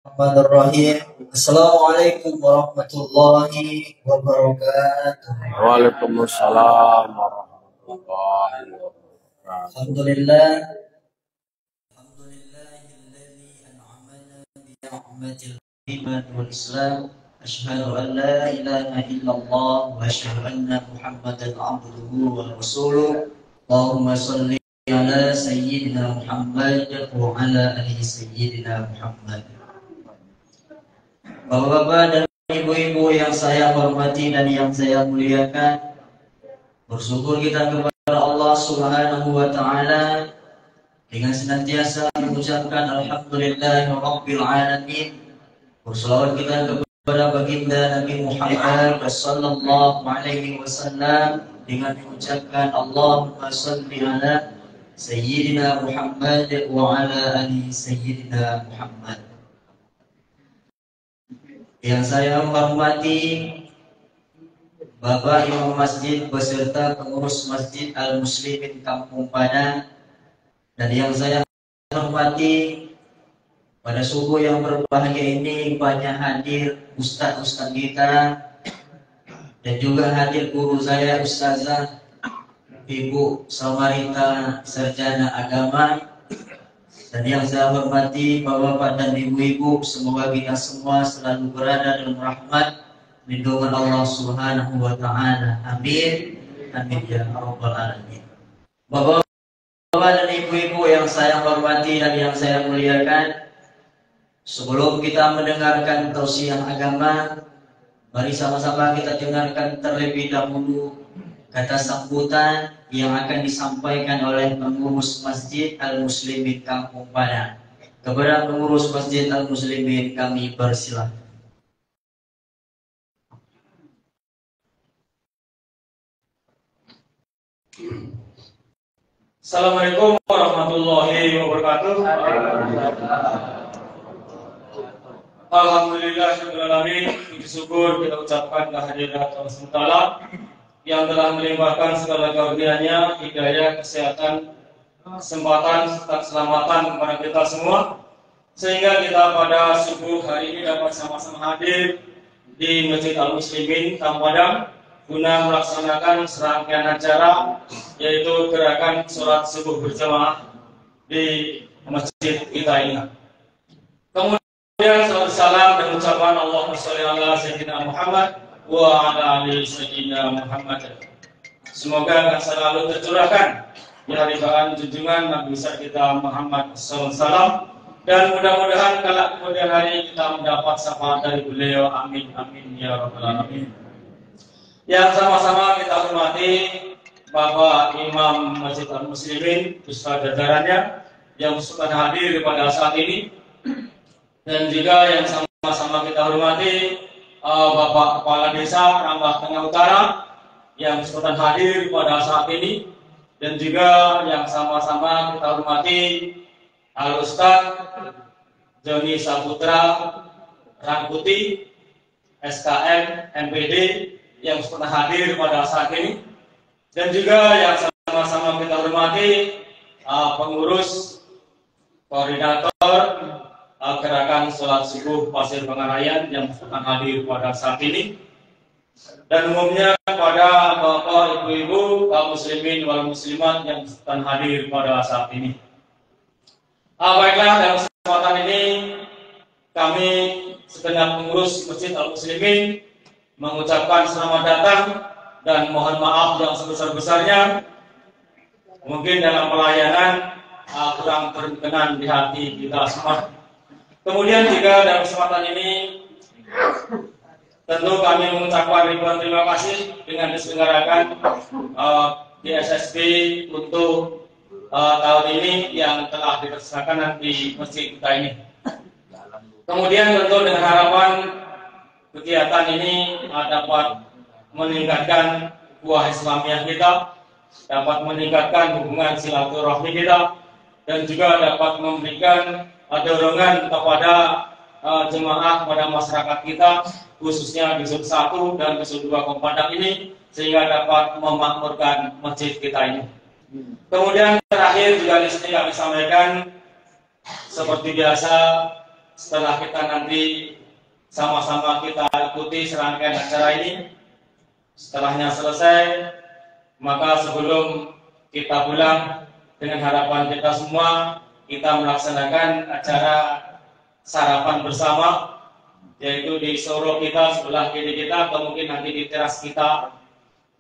Bismillahirrahmanirrahim. Assalamualaikum warahmatullahi wabarakatuh. Waalaikumsalam warahmatullahi wabarakatuh. Alhamdulillah. Alhamdulillahilladzi an'amana bi ni'matil iman wal islam. Asyhadu an la ilaha illallah wa asyhadu anna Muhammadan abduhu wa rasuluh. Allahumma shalli ala sayyidina Muhammad wa ala ali sayyidina Muhammad. Bapak-bapak dan ibu-ibu yang saya hormati dan yang saya muliakan, bersyukur kita kepada Allah Subhanahu wa taala dengan senantiasa mengucapkan alhamdulillahirabbil alamin. Berselawat kita kepada baginda Nabi Muhammad sallallahu alaihi wasallam dengan mengucapkan Allahumma shalli ala sayyidina Muhammad wa ala ali sayyidina Muhammad. Yang saya hormati Bapak Imam Masjid beserta pengurus Masjid Al-Muslimin Kampung Padang, dan yang saya hormati pada subuh yang berbahagia ini banyak hadir ustaz-ustaz kita dan juga hadir guru saya Ustazah Ibu Samarita Sarjana Agama. Dan yang saya hormati Bapak-bapak dan Ibu-ibu, semoga kita semua selalu berada dalam rahmat lindungan Allah Subhanahu wa taala. Amin. Amin ya rabbal alamin. Bapak-bapak dan Ibu-ibu yang saya hormati dan yang saya muliakan, sebelum kita mendengarkan tausiah agama, mari sama-sama kita dengarkan terlebih dahulu kata sambutan yang akan disampaikan oleh pengurus Masjid Al-Muslimin Kampung Padang. Kepada pengurus Masjid Al-Muslimin kami persilahkan. Assalamualaikum warahmatullahi wabarakatuh. Alhamdulillahirrahmanirrahim. Puji syukur kita ucapkan kehadirat Allah SWT yang telah melimpahkan segala karunia-Nya, hidayah, kesehatan, kesempatan, serta keselamatan kepada kita semua, sehingga kita pada subuh hari ini dapat sama-sama hadir di Masjid Al-Muslimin Kampung Padang guna melaksanakan serangkaian acara, yaitu gerakan sholat subuh berjamaah di masjid kita ini. Kemudian salam dan ucapan Allahumma sholli ala sayyidina Muhammad wa ala ali sayyidina Muhammad. Semoga akan selalu tercurahkan di haribahan junjungan Nabi besar kita Muhammad SAW, dan mudah-mudahan kelak kemudian hari kita mendapat syafaat dari beliau. Amin amin ya rabbal alamin. Yang sama-sama kita hormati Bapak Imam Masjid Al-Muslimin beserta jajarannya yang berkenan hadir pada saat ini, dan juga yang sama-sama kita hormati Bapak Kepala Desa Rambah Tengah Utara yang berkenan hadir pada saat ini, dan juga yang sama-sama kita hormati Al-Ustaz Joni Saputra Rangkuti SKM MPD yang berkenan hadir pada saat ini, dan juga yang sama-sama kita hormati pengurus koordinator gerakan sholat subuh Pasir Pengarayan yang akan hadir pada saat ini, dan umumnya pada bapak ibu-ibu kaum muslimin wal muslimat yang akan hadir pada saat ini. Baiklah, dalam kesempatan ini kami segenap pengurus Masjid Al-Muslimin mengucapkan selamat datang dan mohon maaf yang sebesar-besarnya mungkin dalam pelayanan kurang berkenan di hati kita semua. Kemudian juga dalam kesempatan ini tentu kami mengucapkan ribuan terima kasih dengan diselenggarakan di SSB untuk tahun ini yang telah dilaksanakan di masjid kita ini. Kemudian tentu dengan harapan kegiatan ini dapat meningkatkan buah Islamiyah kita, dapat meningkatkan hubungan silaturahmi kita, dan juga dapat memberikan dorongan kepada jemaah, kepada masyarakat kita, khususnya di Zon 1 dan di Zon 2 Kompadang ini, sehingga dapat memakmurkan masjid kita ini. Kemudian terakhir juga di sini kami sampaikan seperti biasa, setelah kita nanti sama-sama kita ikuti serangkaian acara ini. Setelahnya selesai, maka sebelum kita pulang, dengan harapan kita semua, kita melaksanakan acara sarapan bersama, yaitu di soro kita, sebelah kiri kita, atau mungkin nanti di teras kita.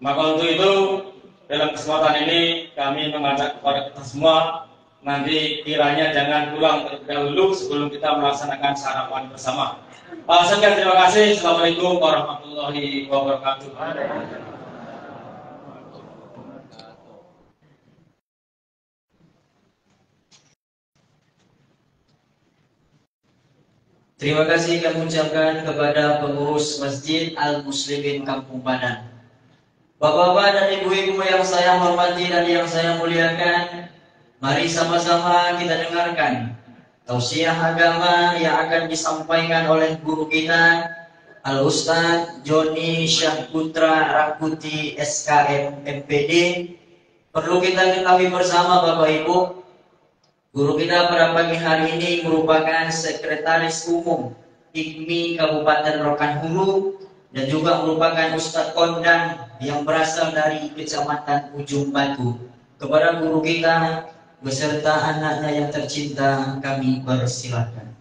Maka untuk itu, dalam kesempatan ini, kami mengajak kepada kita semua, nanti kiranya jangan pulang terlebih dahulu sebelum kita melaksanakan sarapan bersama. Sekian, terima kasih. Assalamualaikum warahmatullahi wabarakatuh. Terima kasih kami ucapkan kepada pengurus Masjid Al-Muslimin Kampung Padan. Bapak-bapak dan ibu-ibu yang saya hormati dan yang saya muliakan, mari sama-sama kita dengarkan tausiah agama yang akan disampaikan oleh guru kita, Al-Ustaz Joni Syahputra Rakuti SKM MPD. Perlu kita ketahui bersama Bapak Ibu, guru kita pada pagi hari ini merupakan Sekretaris Umum IKMI Kabupaten Rokan Hulu dan juga merupakan Ustadz Kondang yang berasal dari Kecamatan Ujung Batu. Kepada guru kita beserta anaknya yang tercinta, kami persilahkan.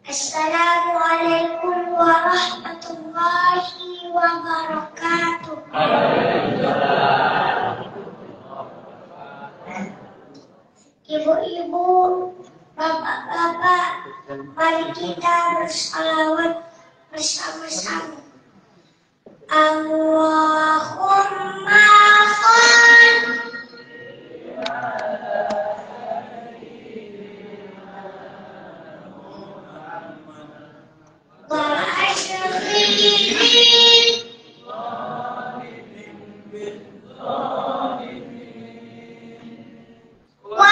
Assalamualaikum warahmatullahi wabarakatuh. Ibu-ibu, bapak-bapak, mari kita bersalawat bersama-sama. Allahumma shalli wa ashriqi wa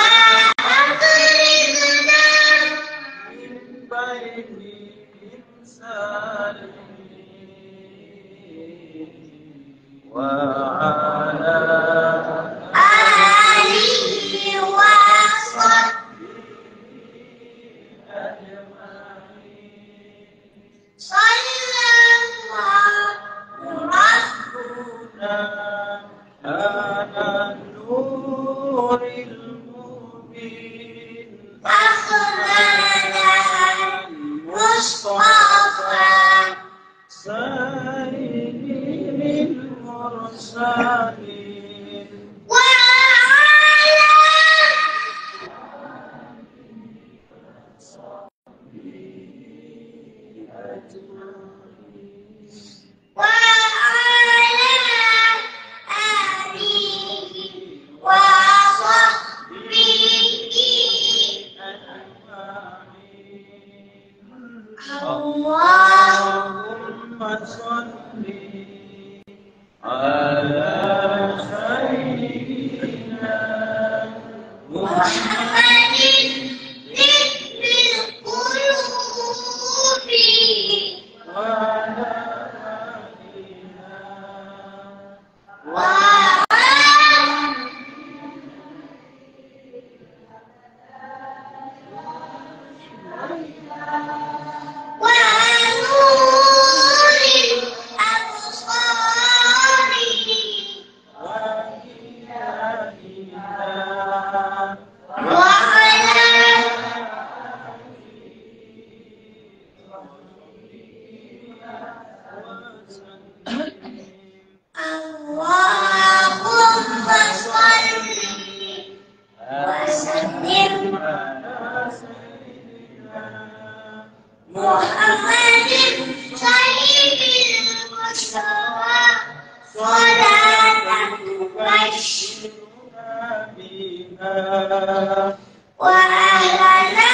akhrijna min baini insani wa ala alihi wa sahbihi ajma'in. Sallallahu rabbuna ala nuril mubin akhbarana Mustafa sayyidil mursalin wa ala wa ala alihi wa sahbihi ajma'in. Allahumma shalli ala sayyidina Muhammadin tibbil qulubi wa ala aliha wa nuril absari wa qiyamiha wa ala Allahumma shalli wa sallim ala sayyidina Muhammadin sayyidil mustafa salatan tubashshiruna biha wa ahlana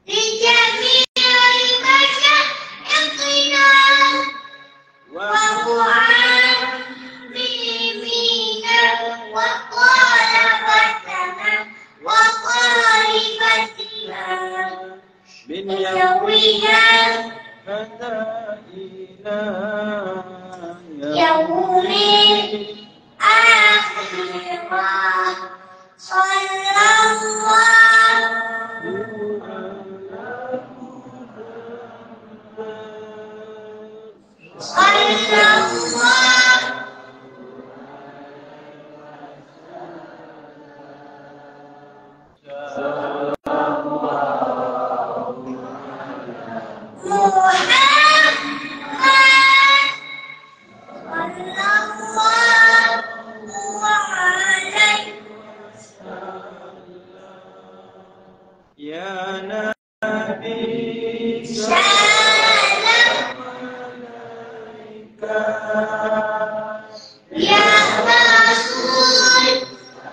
bi jami'il masyayikhina wa mu'allimina wa qalabatana wa qalibatina min yawmiha fadaila Yaumil akhirah. Ya Nabi Salam Ya Rasul Salam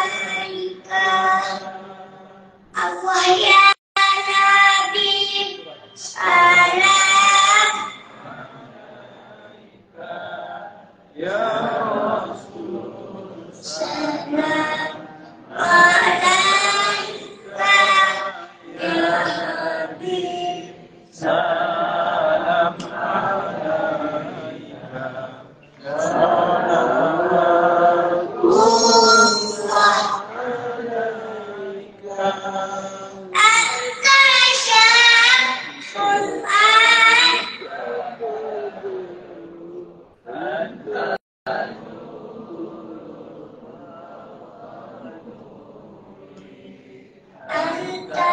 alaika Allah ya Nabi salam Ya salam alaika ya Habib salam anta syamsul an anta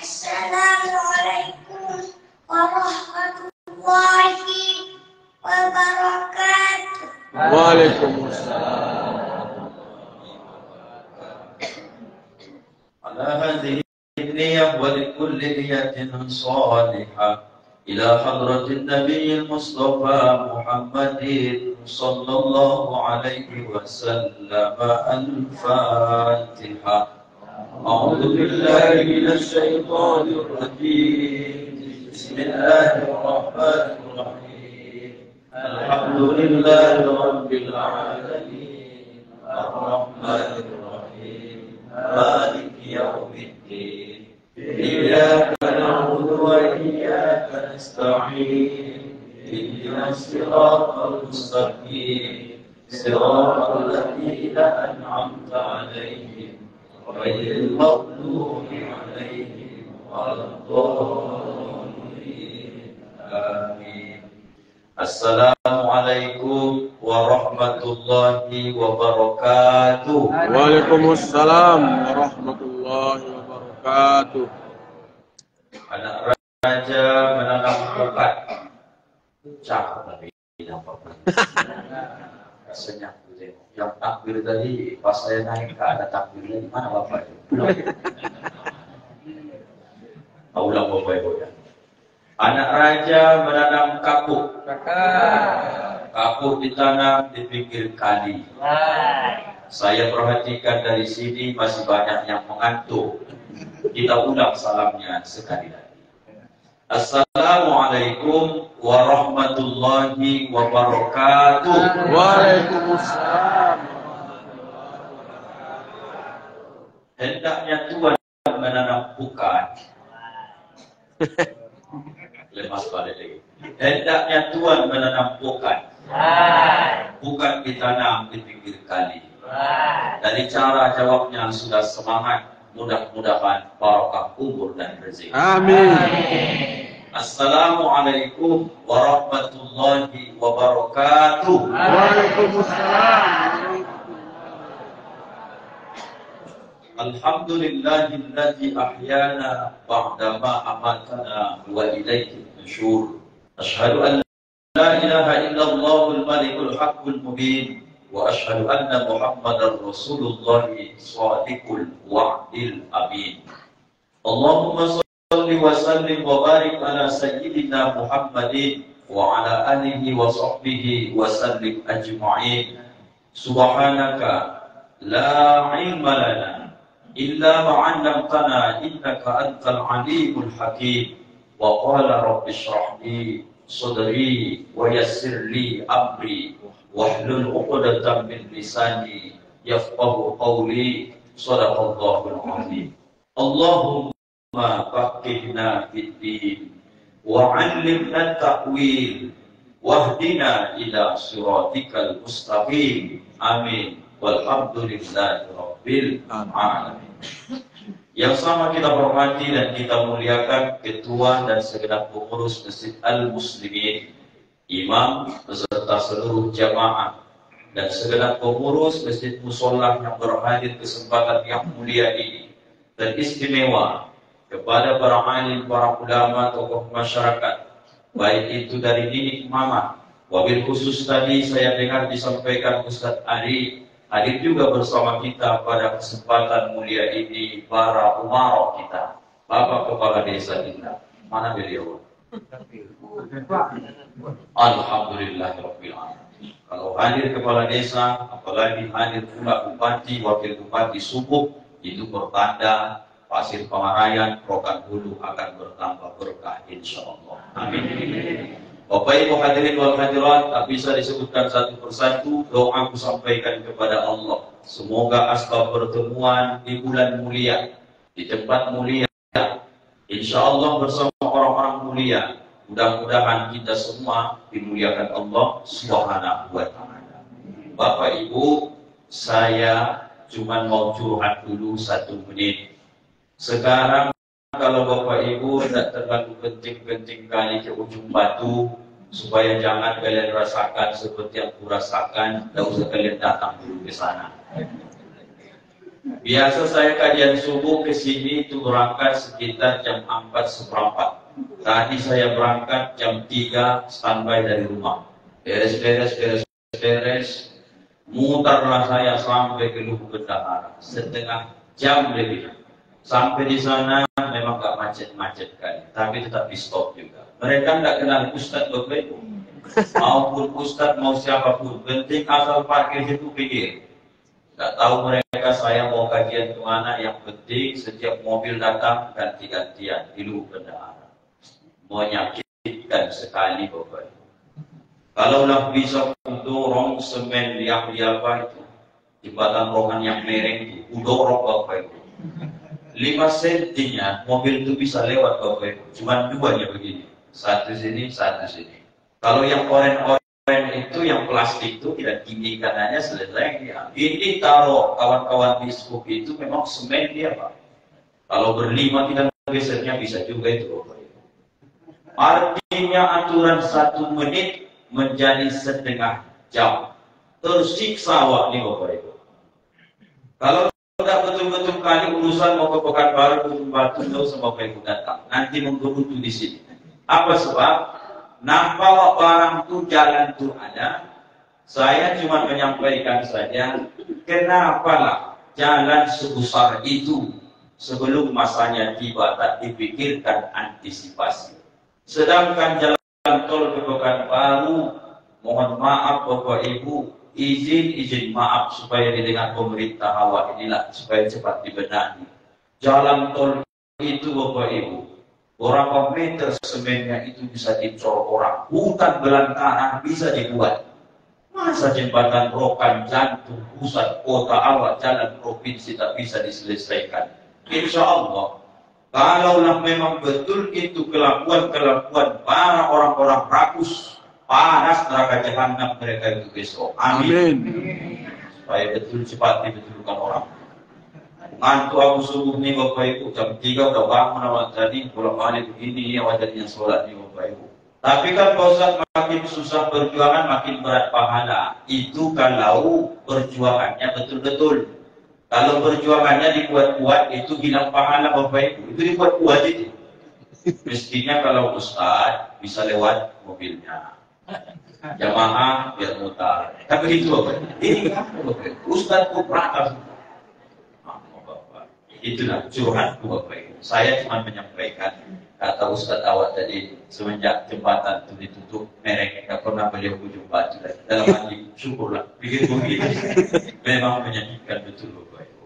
Assalamualaikum warahmatullahi wabarakatuh. Waalaikumsalam. على هذه النية ولكل نية صالحة إلى حضرة النبي المصطفى محمد صلى الله عليه وسلم الفاتحة. أعوذ بالله من الشيطان الرجيم. بسم الله الرحمن الرحيم. الحمد لله رب العالمين الرحمن الرحيم مالك يوم الدين إياك نعبد وإياك نستعين اهدنا الصراط المستقيم صراط الذين أنعمت عليهم غير المغضوب عليهم ولا الضالين آمين. Assalamualaikum warahmatullahi wabarakatuh. Waalaikumsalam warahmatullahi wabarakatuh. Anak raja menanam pokat. Cakep tapi nampak. Rasanya yang takbir tadi pas saya naik ada takbirnya di mana Bapak itu? Belum. Ulang Bapak Ibu ya. Anak raja menanam kapuk. Kapuk ditanam di pinggir kali. Saya perhatikan dari sini masih banyak yang mengantuk. Kita ulang salamnya sekali lagi. Assalamualaikum warahmatullahi wabarakatuh. Waalaikumsalam. Hendaknya Tuhan menanam bukan. Lemas balik lagi. Hendaknya Tuhan menanam bukan. Bukan ditanam di pinggir kali. Dari cara jawabnya sudah semangat. Mudah-mudahan barokah umur dan rezeki. Amin. Assalamualaikum warahmatullahi wabarakatuh. Waalaikumsalam. Alhamdulillahilladzi ahyana ba'dama amatana wa ilaihi nusyur. Asyhadu an la ilaha illallahul malikul haqqul mubin wa asyhadu anna Muhammadar Rasulullah shadiqul wa'dil amin. Allahumma shalli wa sallim wa barik ala sayyidina Muhammadin wa ala alihi wa sahbihi wa sallim ajma'in. Subhanaka la ilma lana illa ma 'allamtana innaka antal alimul hakim. Wa qala rabbi shrah li sadri wa yassir li amri wahlul 'uqdatam min lisani yafqahu qawli. Shadaqallahul azim. Allahumma faqihna fid-din wa 'allimna at-ta'wil wahdina ila siratikal mustaqim. Amin. Walhamdulillahi rabbil alamin. Yang sama kita hormati dan kita muliakan ketua dan segenap pengurus Masjid Al-Muslimin, imam beserta seluruh jamaah dan segenap pengurus Masjid Musholah yang berhadir kesempatan yang mulia ini, dan istimewa kepada para alim, para ulama, tokoh masyarakat, baik itu dari dini mama. Wabil khusus tadi saya dengar disampaikan Ustadz Ari hadir juga bersama kita pada kesempatan mulia ini, para umarok kita, Bapak Kepala Desa kita. Mana beliau? Alhamdulillahirabbil alamin. Kalau hadir Kepala Desa, apalagi hadir pula Bupati, Wakil Bupati Subuh, itu bertanda Pasir Pangarayan, Rokan Hulu akan bertambah berkah insyaallah. Amin. Bapak Ibu hadirin wal hadirat, tak bisa disebutkan satu persatu. Doa aku sampaikan kepada Allah, semoga asbab pertemuan di bulan mulia, di tempat mulia, insya Allah bersama orang-orang mulia, mudah-mudahan kita semua dimuliakan Allah Subhanahu wa ta'ala. Bapak Ibu, saya cuma mau curhat dulu 1 menit. Sekarang kalau Bapak Ibu tidak terlalu penting-penting kali ke ujung batu, supaya jangan kalian rasakan seperti yang kurasakan, tidak usah kalian datang dulu ke sana. Biasa saya kajian subuh ke sini itu berangkat sekitar jam 4:15. Tadi saya berangkat jam 3 standby dari rumah. Beres, mutarlah saya sampai ke Lubuk Bendahara, setengah jam lebih. Sampai di sana memang gak macet-macet kali, tapi tetap di stop juga. Mereka tidak kenal Ustadz Bapak Ibu, maupun Ustadz mau siapapun, penting asal parkir itu pinggir. Tidak tahu mereka saya mau kajian kemana, yang penting setiap mobil datang ganti-gantian di Lubuk Bendahara. Menyakitkan sekali Bapak Ibu. Kalaulah bisa dorong semen yang apa itu, jembatan Rokan yang mereng itu, udorong Bapak Ibu. 5 sentinya mobil itu bisa lewat Bapak Ibu, cuma 2-nya begini, satu sini, satu sini. Kalau yang oren itu, yang plastik itu tidak tinggi kanannya, selesai dia. Ini taruh kawan-kawan biskup itu memang semen dia Pak. Kalau berlima kita gesernya bisa juga itu Bapak Ibu. Artinya aturan 1 menit menjadi setengah jam. Tersiksa awak nih Bapak Ibu. Kalau tidak betul-betul kali urusan mau ke Pekanbaru, Ujung Batu, jauh sama Bapak Ibu datang. Nanti menggerutu di sini. Apa sebab? Nampak barang tu, jalan tu ada. Saya cuma menyampaikan saja, kenapalah jalan sebesar itu sebelum masanya tiba tak dipikirkan antisipasi. Sedangkan jalan tol ke Pekanbaru, mohon maaf Bapak Ibu, izin maaf supaya didengar pemerintah awak inilah supaya cepat dibenahi. Jalan tol itu Bapak Ibu, berapa meter semennya itu bisa dicor orang, hutan belantara bisa dibuat. Masa jembatan Rokan, jantung pusat kota awak, jalan provinsi tak bisa diselesaikan? Insya Allah, kalaulah memang betul itu kelakuan-kelakuan para orang-orang rakus, panas neraka jahanam mereka itu besok. Amin. Supaya betul cepat dibetulkan orang. Ngantuk aku subuh nih Bapak Ibu, jam 3 udah bangun awak tadi, bolak-balik begini awak jadinya sholat nih Bapak Ibu. Tapi kan Pak Ustaz, makin susah perjuangan makin berat pahala. Itu kalau perjuangannya betul-betul. Kalau perjuangannya dibuat-buat itu hilang pahala Bapak Ibu. Itu dibuat-buat itu. Mestinya kalau Ustaz bisa lewat mobilnya. Jamaah biar mutar. Tapi itu Bapak. Ini kan Ustaz kok berat. Itulah curhatku Bapak Ibu. Saya cuma menyampaikan kata Ustaz awak tadi, semenjak jembatan itu ditutup merek, tak pernah beliau jumpa itu lagi. Dalam hati syukurlah, pikir begitu. Memang menyakitkan betul Bapak Ibu.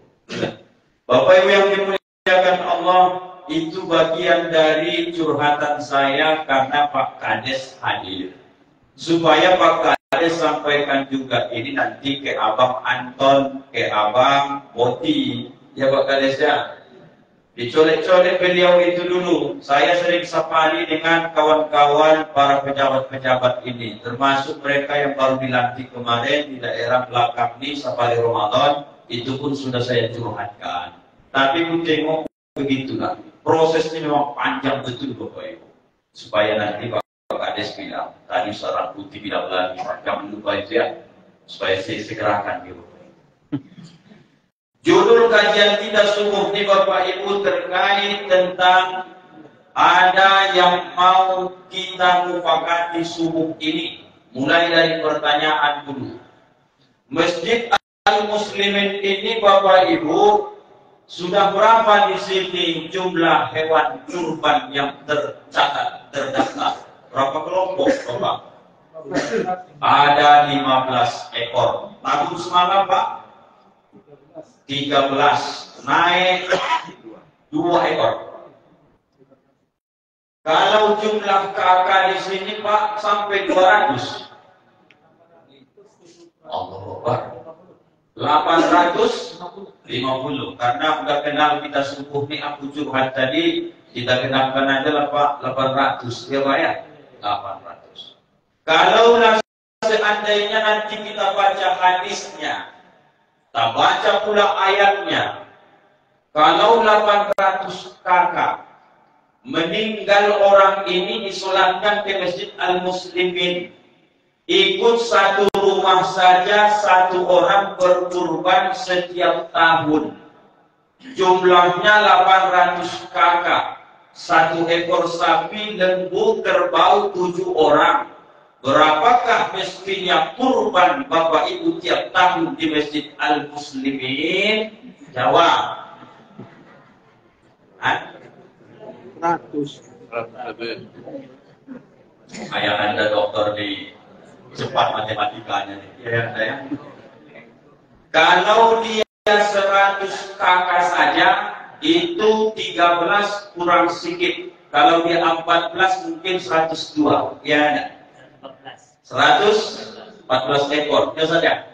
Bapak Ibu yang dimuliakan Allah, itu bagian dari curhatan saya karena Pak Kades hadir. Supaya Pak Kades sampaikan juga ini nanti ke Abang Anton, ke Abang Boti. Ya Pak Kades ya, dicolek-colek beliau itu dulu. Saya sering sapani dengan kawan-kawan para pejabat-pejabat ini, termasuk mereka yang baru dilantik kemarin di daerah belakang ini Sapali Ramadan, itu pun sudah saya curhatkan. Tapi pun tengok begitulah, prosesnya memang panjang betul Bapak Ibu. Supaya nanti Pak Kades bilang, tadi seorang putih bilang lagi, jangan lupa itu ya, supaya saya segerakan gitu. Judul kajian kita subuh ini Bapak Ibu terkait tentang ada yang mau kita mufakati subuh ini. Mulai dari pertanyaan dulu. Masjid Al-Muslimin ini Bapak Ibu sudah berapa di sini jumlah hewan kurban yang tercatat, terdaftar? Berapa kelompok Bapak? Ada 15 ekor. Tahun semalam Pak? 13, naik 2 ekor. Kalau jumlah kakak di sini Pak sampai 200. Allah Akbar. 850 karena udah kenal kita subuh nih aku curhat tadi, kita kenalkan aja lah Pak 800 ya Pak ya. 800. Kalau seandainya nanti kita baca hadisnya, kita baca pula ayatnya. Kalau 800 kakak meninggal orang ini disolatkan ke Masjid Al-Muslimin, ikut satu rumah saja satu orang berkurban setiap tahun. Jumlahnya 800 kakak, 1 ekor sapi, lembu, kerbau 7 orang. Berapakah mestinya kurban Bapak Ibu tiap tahun di Masjid Al-Muslimin? Jawab. 100. Ayah Anda dokter di cepat matematikanya nih. Ya saya. Kalau dia 100 kakak saja itu 13 kurang sedikit. Kalau dia 14 mungkin 102. Ya. 114 ekor, itu saja.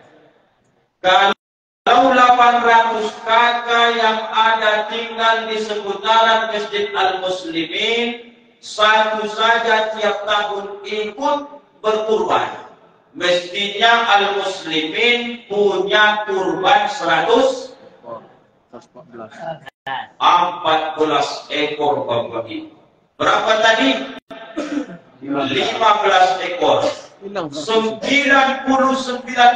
Kalau 800 kakak yang ada tinggal di seputaran Masjid Al-Muslimin, satu saja tiap tahun ikut berkurban. Mestinya Al-Muslimin punya kurban 114 ekor Bapak Ibu. Berapa tadi? 15 ekor. 99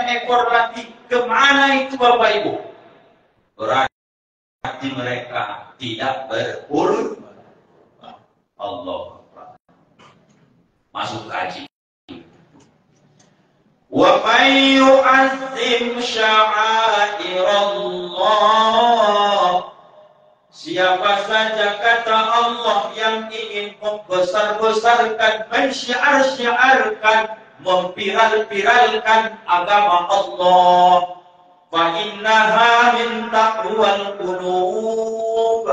ekor lagi kemana itu Bapak Ibu? Berarti mereka tidak berkurban. Allah masuk kaji. Wa may yu'azzim sya'airallah, siapa saja kata Allah yang ingin membesar-besarkan, mensyiar-syiarkan, memviral-viralkan agama Allah, fa innaha min taqwal qulub,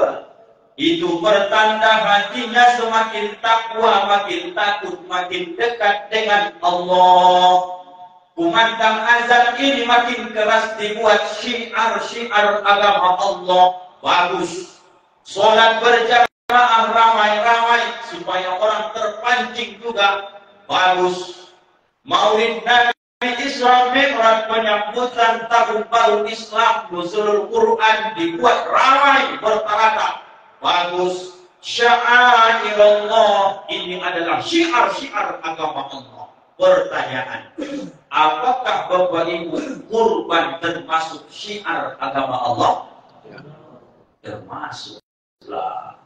itu pertanda hatinya semakin takwa, makin takut, makin dekat dengan Allah. Kumandang azan ini makin keras dibuat syiar-syiar agama Allah. Bagus. Sholat berjamaah ramai-ramai supaya orang terpancing juga. Bagus. Maulid Nabi Isra Mi'raj penyambutan tahun baru Islam, nuzulul Quran dibuat ramai bertarata. Bagus. Sya'airallah, ini adalah syiar-syiar agama Allah. Pertanyaan, apakah Bapak Ibu kurban termasuk syiar agama Allah? Termasuklah.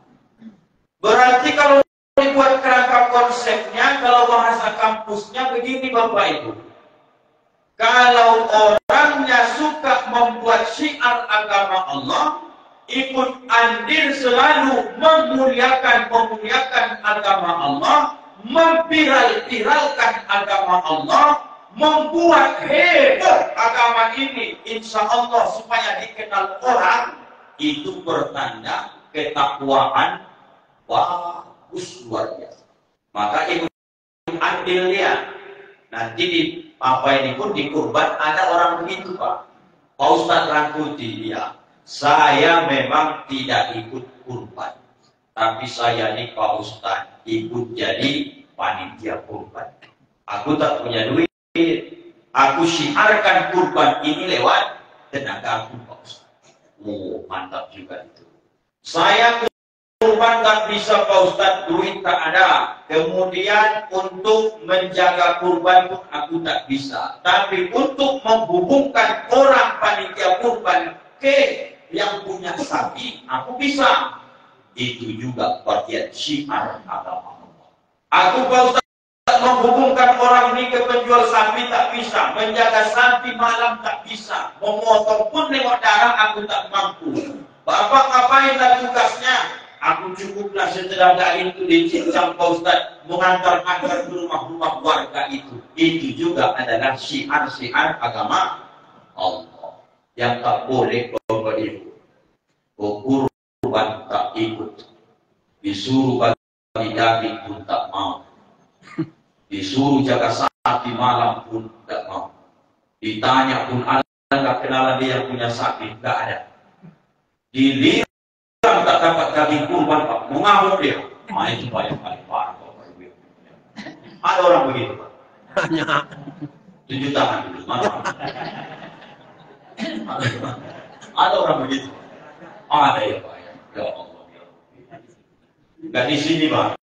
Berarti kalau dibuat kerangka konsepnya, kalau bahasa kampusnya begini Bapak Ibu. Kalau orangnya suka membuat syiar agama Allah, ikut andil selalu memuliakan agama Allah, memviral-viralkan agama Allah, membuat heboh agama ini, insya Allah supaya dikenal orang, itu pertanda ketakwaan bagus luar biasa. Maka ibu andil dia. Nanti di apa ini pun di kurban ada orang begitu Pak. Pak Ustadz Rangkuti ya. Saya memang tidak ikut kurban, tapi saya nih Pak Ustadz ikut jadi panitia kurban. Aku tak punya duit, aku syiarkan kurban ini lewat tenaga aku Pak Ustadz. Oh mantap juga itu. Saya kurban tak bisa Pak Ustadz, duit tak ada. Kemudian untuk menjaga kurban pun aku tak bisa. Tapi untuk menghubungkan orang panitia kurban ke yang punya sapi, aku bisa. Itu juga bagian syiar agama Allah. Aku Pak Ustaz menghubungkan orang ini ke penjual sapi tak bisa, menjaga sapi malam tak bisa, memotong pun lewat darah aku tak mampu. Bapak ngapainlah tugasnya? Aku cukuplah setelah itu dicincang Pak Ustaz, mengantar-antar ke rumah-rumah warga itu. Itu juga adalah syiar-syiar agama Allah. Yang tak boleh Bapak Ibu, kurban tak ikut, disuruh bagi daging pun tak mau, disuruh jaga sapi malam pun tak mau, ditanya pun ada kenalan dia yang punya sapi, tak ada, dilihat tak dapat daging kurban Pak, mengamuk dia. Itu Pak yang paling parah Bapak Ibu. Ada orang begitu Pak? Banyak. Tunjuk tangan dulu, mana? Ada orang begitu? Ada ya Pak. Ya Allah. Gak di sini Pak.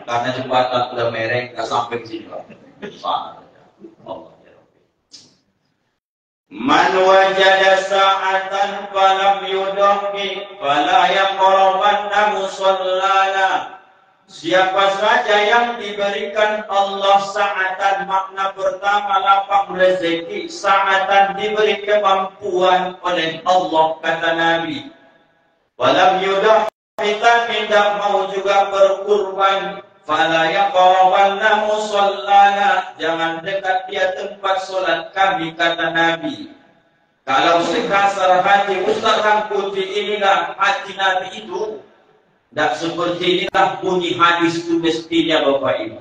Karena jembatan udah mereng, gak sampai ke sini Pak. Sana. Allah ya Rabbi. Man wajada sa'atan falam yudhhi fala yaqrabanna musallana. Siapa saja yang diberikan Allah sa'atan, makna pertama lapang rezeki, sa'atan diberi kemampuan oleh Allah, kata Nabi. Walam yudah kita tidak mau juga berkurban, fala yaqrabanna musallana, jangan dekat dia tempat solat kami, kata Nabi. Kalau sekasar hati Ustaz Rangkuti inilah hati Nabi itu, tidak seperti inilah bunyi hadis itu mestinya Bapak Ibu.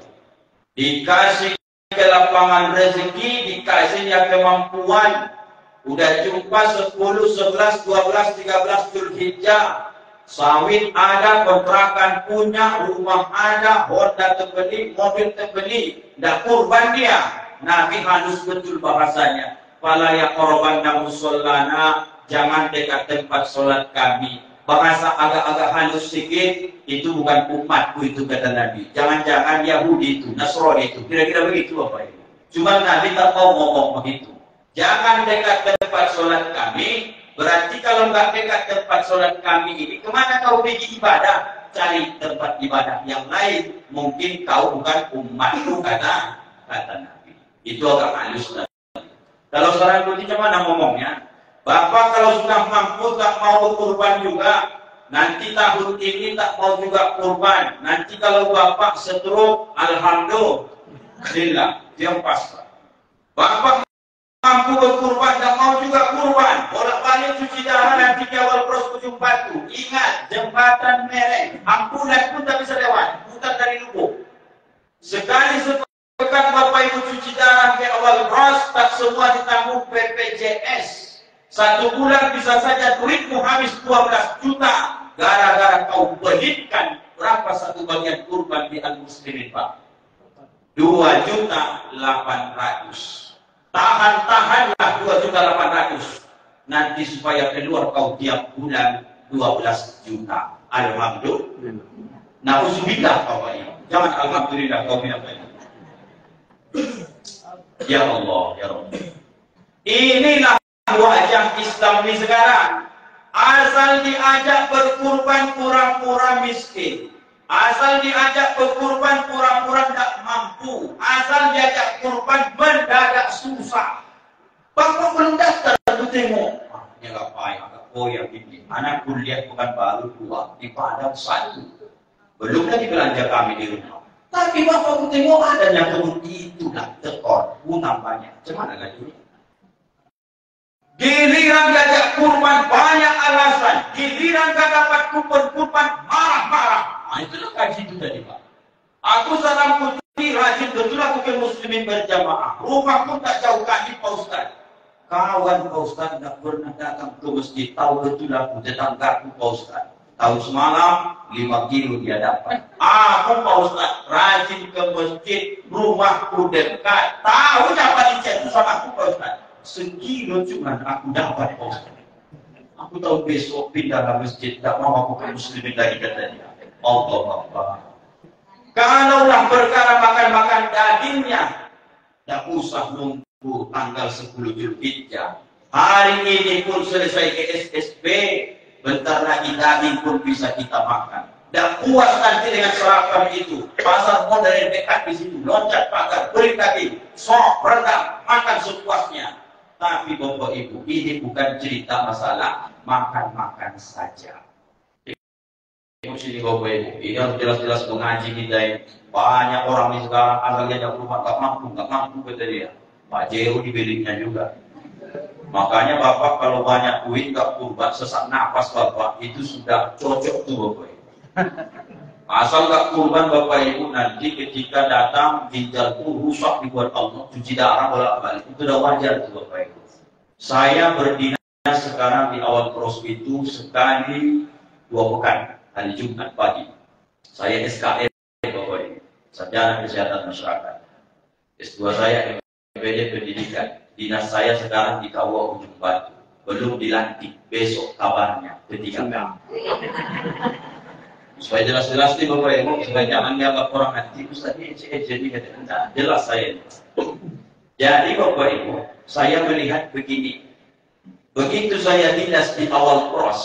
Dikasih kelapangan rezeki, dikasihnya kemampuan. Udah jumpa 10, 11, 12, 13 Zulhijjah. Sawit ada, kontrakan punya, rumah ada, Honda terbeli, mobil terbeli. Tidak kurban dia. Nabi halus betul bahasanya. Fala yaqrabanna musallana, jangan dekat tempat sholat kami. Bahasa agak-agak halus sedikit, itu bukan umatku itu, kata Nabi. Jangan-jangan Yahudi itu, Nasrani itu, kira-kira begitu Bapak Ibu. Cuma Nabi tak mau ngomong begitu. Jangan dekat tempat sholat kami, berarti kalau nggak dekat tempat sholat kami ini, kemana kau pergi ibadah? Cari tempat ibadah yang lain. Mungkin kau bukan umatku, kata Nabi. Itu agak halus Nabi. Kalau sekarang itu mana ngomongnya? Bapak kalau sudah mampu tak mau kurban juga, nanti tahun ini tak mau juga kurban. Nanti kalau Bapak stroke, alhamdulillah, dia pasrah. Bapak mampu berkurban, tak mau juga kurban, bolak-balik cuci darah nanti di awal pros ujung batu. Ingat, jembatan mereng, ambulan pun tak bisa lewat, putar dari lubuk. Sekali sepekan Bapak Ibu cuci darah di awal pros, tak semua ditanggung BPJS. 1 bulan bisa saja duitmu habis 12 juta gara-gara kau pelitkan. Berapa satu bagian kurban di Al-Muslimin Pak? 2.800.000. Tahan-tahanlah 2.800.000. Nanti supaya keluar kau tiap bulan 12 juta. Alhamdulillah. Nauzubillah kau ini. Jangan alhamdulillah kau bilang ini. Ya Allah, ya Rabbi. Inilah wajah Islam ini sekarang. Asal diajak berkurban pura-pura miskin. Asal diajak berkurban pura-pura tidak mampu. Asal diajak kurban mendadak susah. Bapak belum daftar, aku tengok. Ini agak payah, agak koyak ini. Anak kuliah bukan baru 2, di Padang 1. Belum lagi belanja kami di rumah. Tapi bapak aku tengok adanya kebun itulah tekor, bunga banyak. Cuma agak ini. Giliran diajak kurban banyak alasan. Giliran gak dapat kurban marah-marah. Nah, itulah kaji itu tadi Pak. Aku salam putih rajin betul aku ke muslimin berjamaah. Rumah pun tak jauh kaki Pak Ustaz. Kawan Pak Ustaz tak pernah datang ke masjid. Tahu betul aku tetanggaku Pak Ustaz. Tahu semalam 5 kilo dia dapat. Aku Pak Ustaz rajin ke masjid. Rumahku dekat. Tahu dapat dicetak sama aku Pak Ustaz. Sekilo cuma aku dapat Pak Ustaz. Aku tahu besok pindah ke masjid. Tak mau aku ke muslimin lagi kata dia. Allah Allah. Kalaulah perkara makan-makan dagingnya, tak usah nunggu tanggal 10 Zulhijjah. Hari ini pun selesai ke SSB, bentar lagi daging pun bisa kita makan. Dan puas nanti dengan sarapan itu. Pasar modern dekat di situ, loncat pagar, beli daging, sok, rendang, makan sepuasnya. Tapi Bapak Ibu, ini bukan cerita masalah makan-makan saja. Sini Bapak Ibu, ini harus jelas-jelas mengaji kita ini. Banyak orang di sekarang asalnya jauh rumah gak mampu kata dia. Pak Jero dibiliknya juga. Makanya Bapak kalau banyak duit gak kurban sesak nafas Bapak itu sudah cocok tuh Bapak Ibu. Asal gak kurban Bapak Ibu nanti ketika datang ginjalku rusak dibuat Allah cuci darah bolak-balik itu udah wajar tuh Bapak Ibu. Saya berdinas sekarang di awal pros itu sekali 2 pekan. Hari Jumat pagi. Saya SKM Bapak Ibu, Sarjana Kesehatan Masyarakat. S2 saya MPD Pendidikan. Dinas saya sekarang di KUA Ujung Batu. Belum dilantik, besok kabarnya ketika. Supaya jelas-jelas nih Bapak Ibu, supaya jangan dianggap orang nanti Ustaz ini jadi kata jelas saya. Jadi Bapak Ibu, saya melihat begini. Begitu saya dinas di awal pros,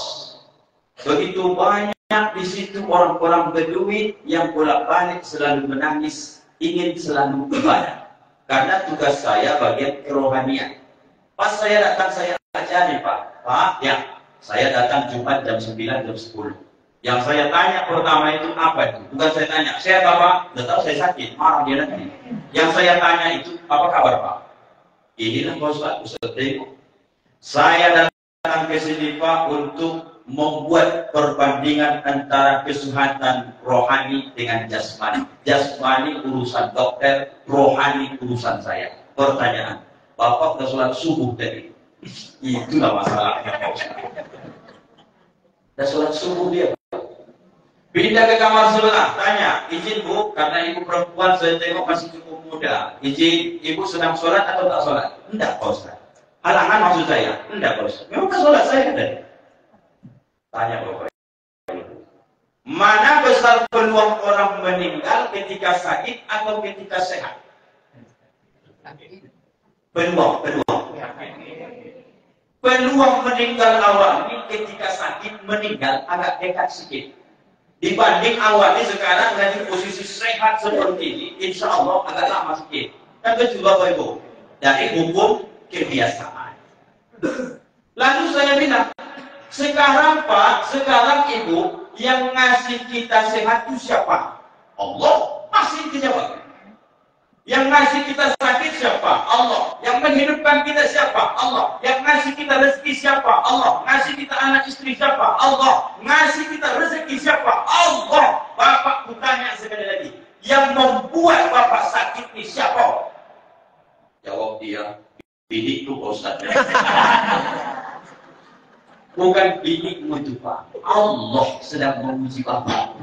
begitu banyak di situ orang-orang berduit yang bolak-balik selalu menangis, ingin selalu ibadah. Karena tugas saya bagian kerohanian. Pas saya datang, saya ajari Pak, ya, saya datang Jumat jam 9, jam 10. Yang saya tanya pertama itu apa itu? Bukan saya tanya, saya Bapak, udah tahu saya sakit, marah dia nanti. Yang saya tanya itu, apa kabar Pak? Inilah Pak Ustaz tengok. Saya datang ke sini Pak untuk membuat perbandingan antara kesehatan rohani dengan jasmani. Jasmani urusan dokter, rohani urusan saya. Pertanyaan, Bapak sudah sholat subuh tadi? Itulah masalahnya. Sudah sholat subuh dia. Pindah ke kamar sebelah, tanya, izin Bu, karena ibu perempuan saya tengok masih cukup muda. Izin, ibu sedang sholat atau tak sholat? Enggak Pak Ustaz. Halangan maksud saya? Enggak Pak Ustaz. Memang tak sholat saya tadi. Tanya Bapak Ibu, mana besar peluang orang meninggal ketika sakit atau ketika sehat? Peluang meninggal awal ini ketika sakit meninggal agak dekat sedikit. Dibanding awalnya sekarang lagi posisi sehat seperti ini, insya Allah agak lama sedikit. Kan betul Bapak Ibu, dari hukum kebiasaan. Lalu saya bilang, sekarang Pak, sekarang Ibu, yang ngasih kita sehat itu siapa? Allah. Masih dijawab. Yang ngasih kita sakit siapa? Allah. Yang menghidupkan kita siapa? Allah. Yang ngasih kita rezeki siapa? Allah. Ngasih kita anak istri siapa? Allah. Ngasih kita rezeki siapa? Allah. Bapak kutanya sekali lagi, yang membuat Bapak sakit ini siapa? Jawab dia, binikku Ustaz. Bukan binikmu itu Pak, Allah sedang menguji Bapak.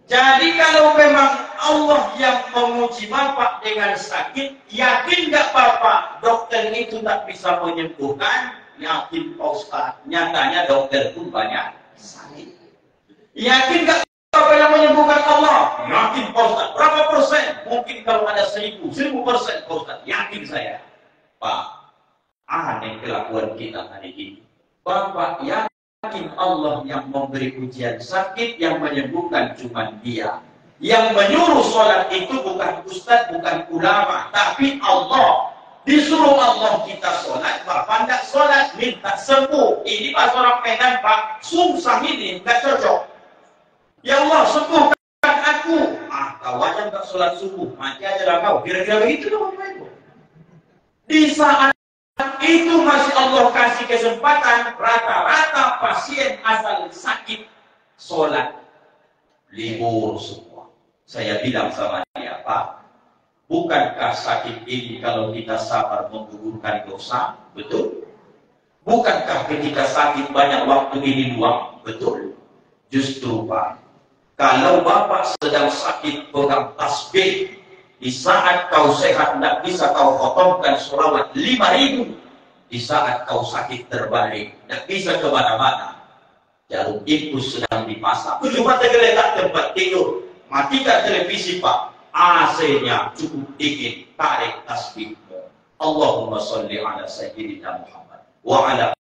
Jadi kalau memang Allah yang menguji Bapak dengan sakit, yakin nggak Bapak dokter itu tak bisa menyembuhkan? Yakin Pak Ustaz. Nyatanya dokter pun banyak sakit. Yakin nggak Bapak yang menyembuhkan Allah? Yakin Pak Ustaz. Berapa persen? Mungkin kalau ada 1000% Pak Ustaz. Yakin saya. Pak, aneh kelakuan kita hari ini. Bapak yakin Allah yang memberi ujian sakit, yang menyembuhkan cuma Dia. Yang menyuruh sholat itu bukan ustaz, bukan ulama, tapi Allah. Disuruh Allah kita sholat, Bapak tidak sholat, minta sembuh. Ini pas orang Medan, Pak, susah ini, nggak cocok. Ya Allah, sembuhkan aku. Kau aja nggak sholat subuh, mati aja lah kau. Kira-kira begitu dong, Bapak Ibu. Di saat itu masih Allah kasih kesempatan, rata-rata pasien asal sakit sholat libur semua. Saya bilang sama dia, Pak, bukankah sakit ini kalau kita sabar menggugurkan dosa? Betul? Bukankah ketika sakit banyak waktu ini luang? Betul? Justru Pak, kalau Bapak sedang sakit pegang tasbih, di saat kau sehat tidak bisa kau khotbahkan sholawat 5.000, di saat kau sakit terbalik, tidak bisa kemana-mana, jarum infus sedang dipasang, cuma tergeletak tempat tidur. Matikan televisi Pak, AC-nya cukup dingin, tarik tasbihmu. Allahumma sholli ala sayyidina Muhammad wa ala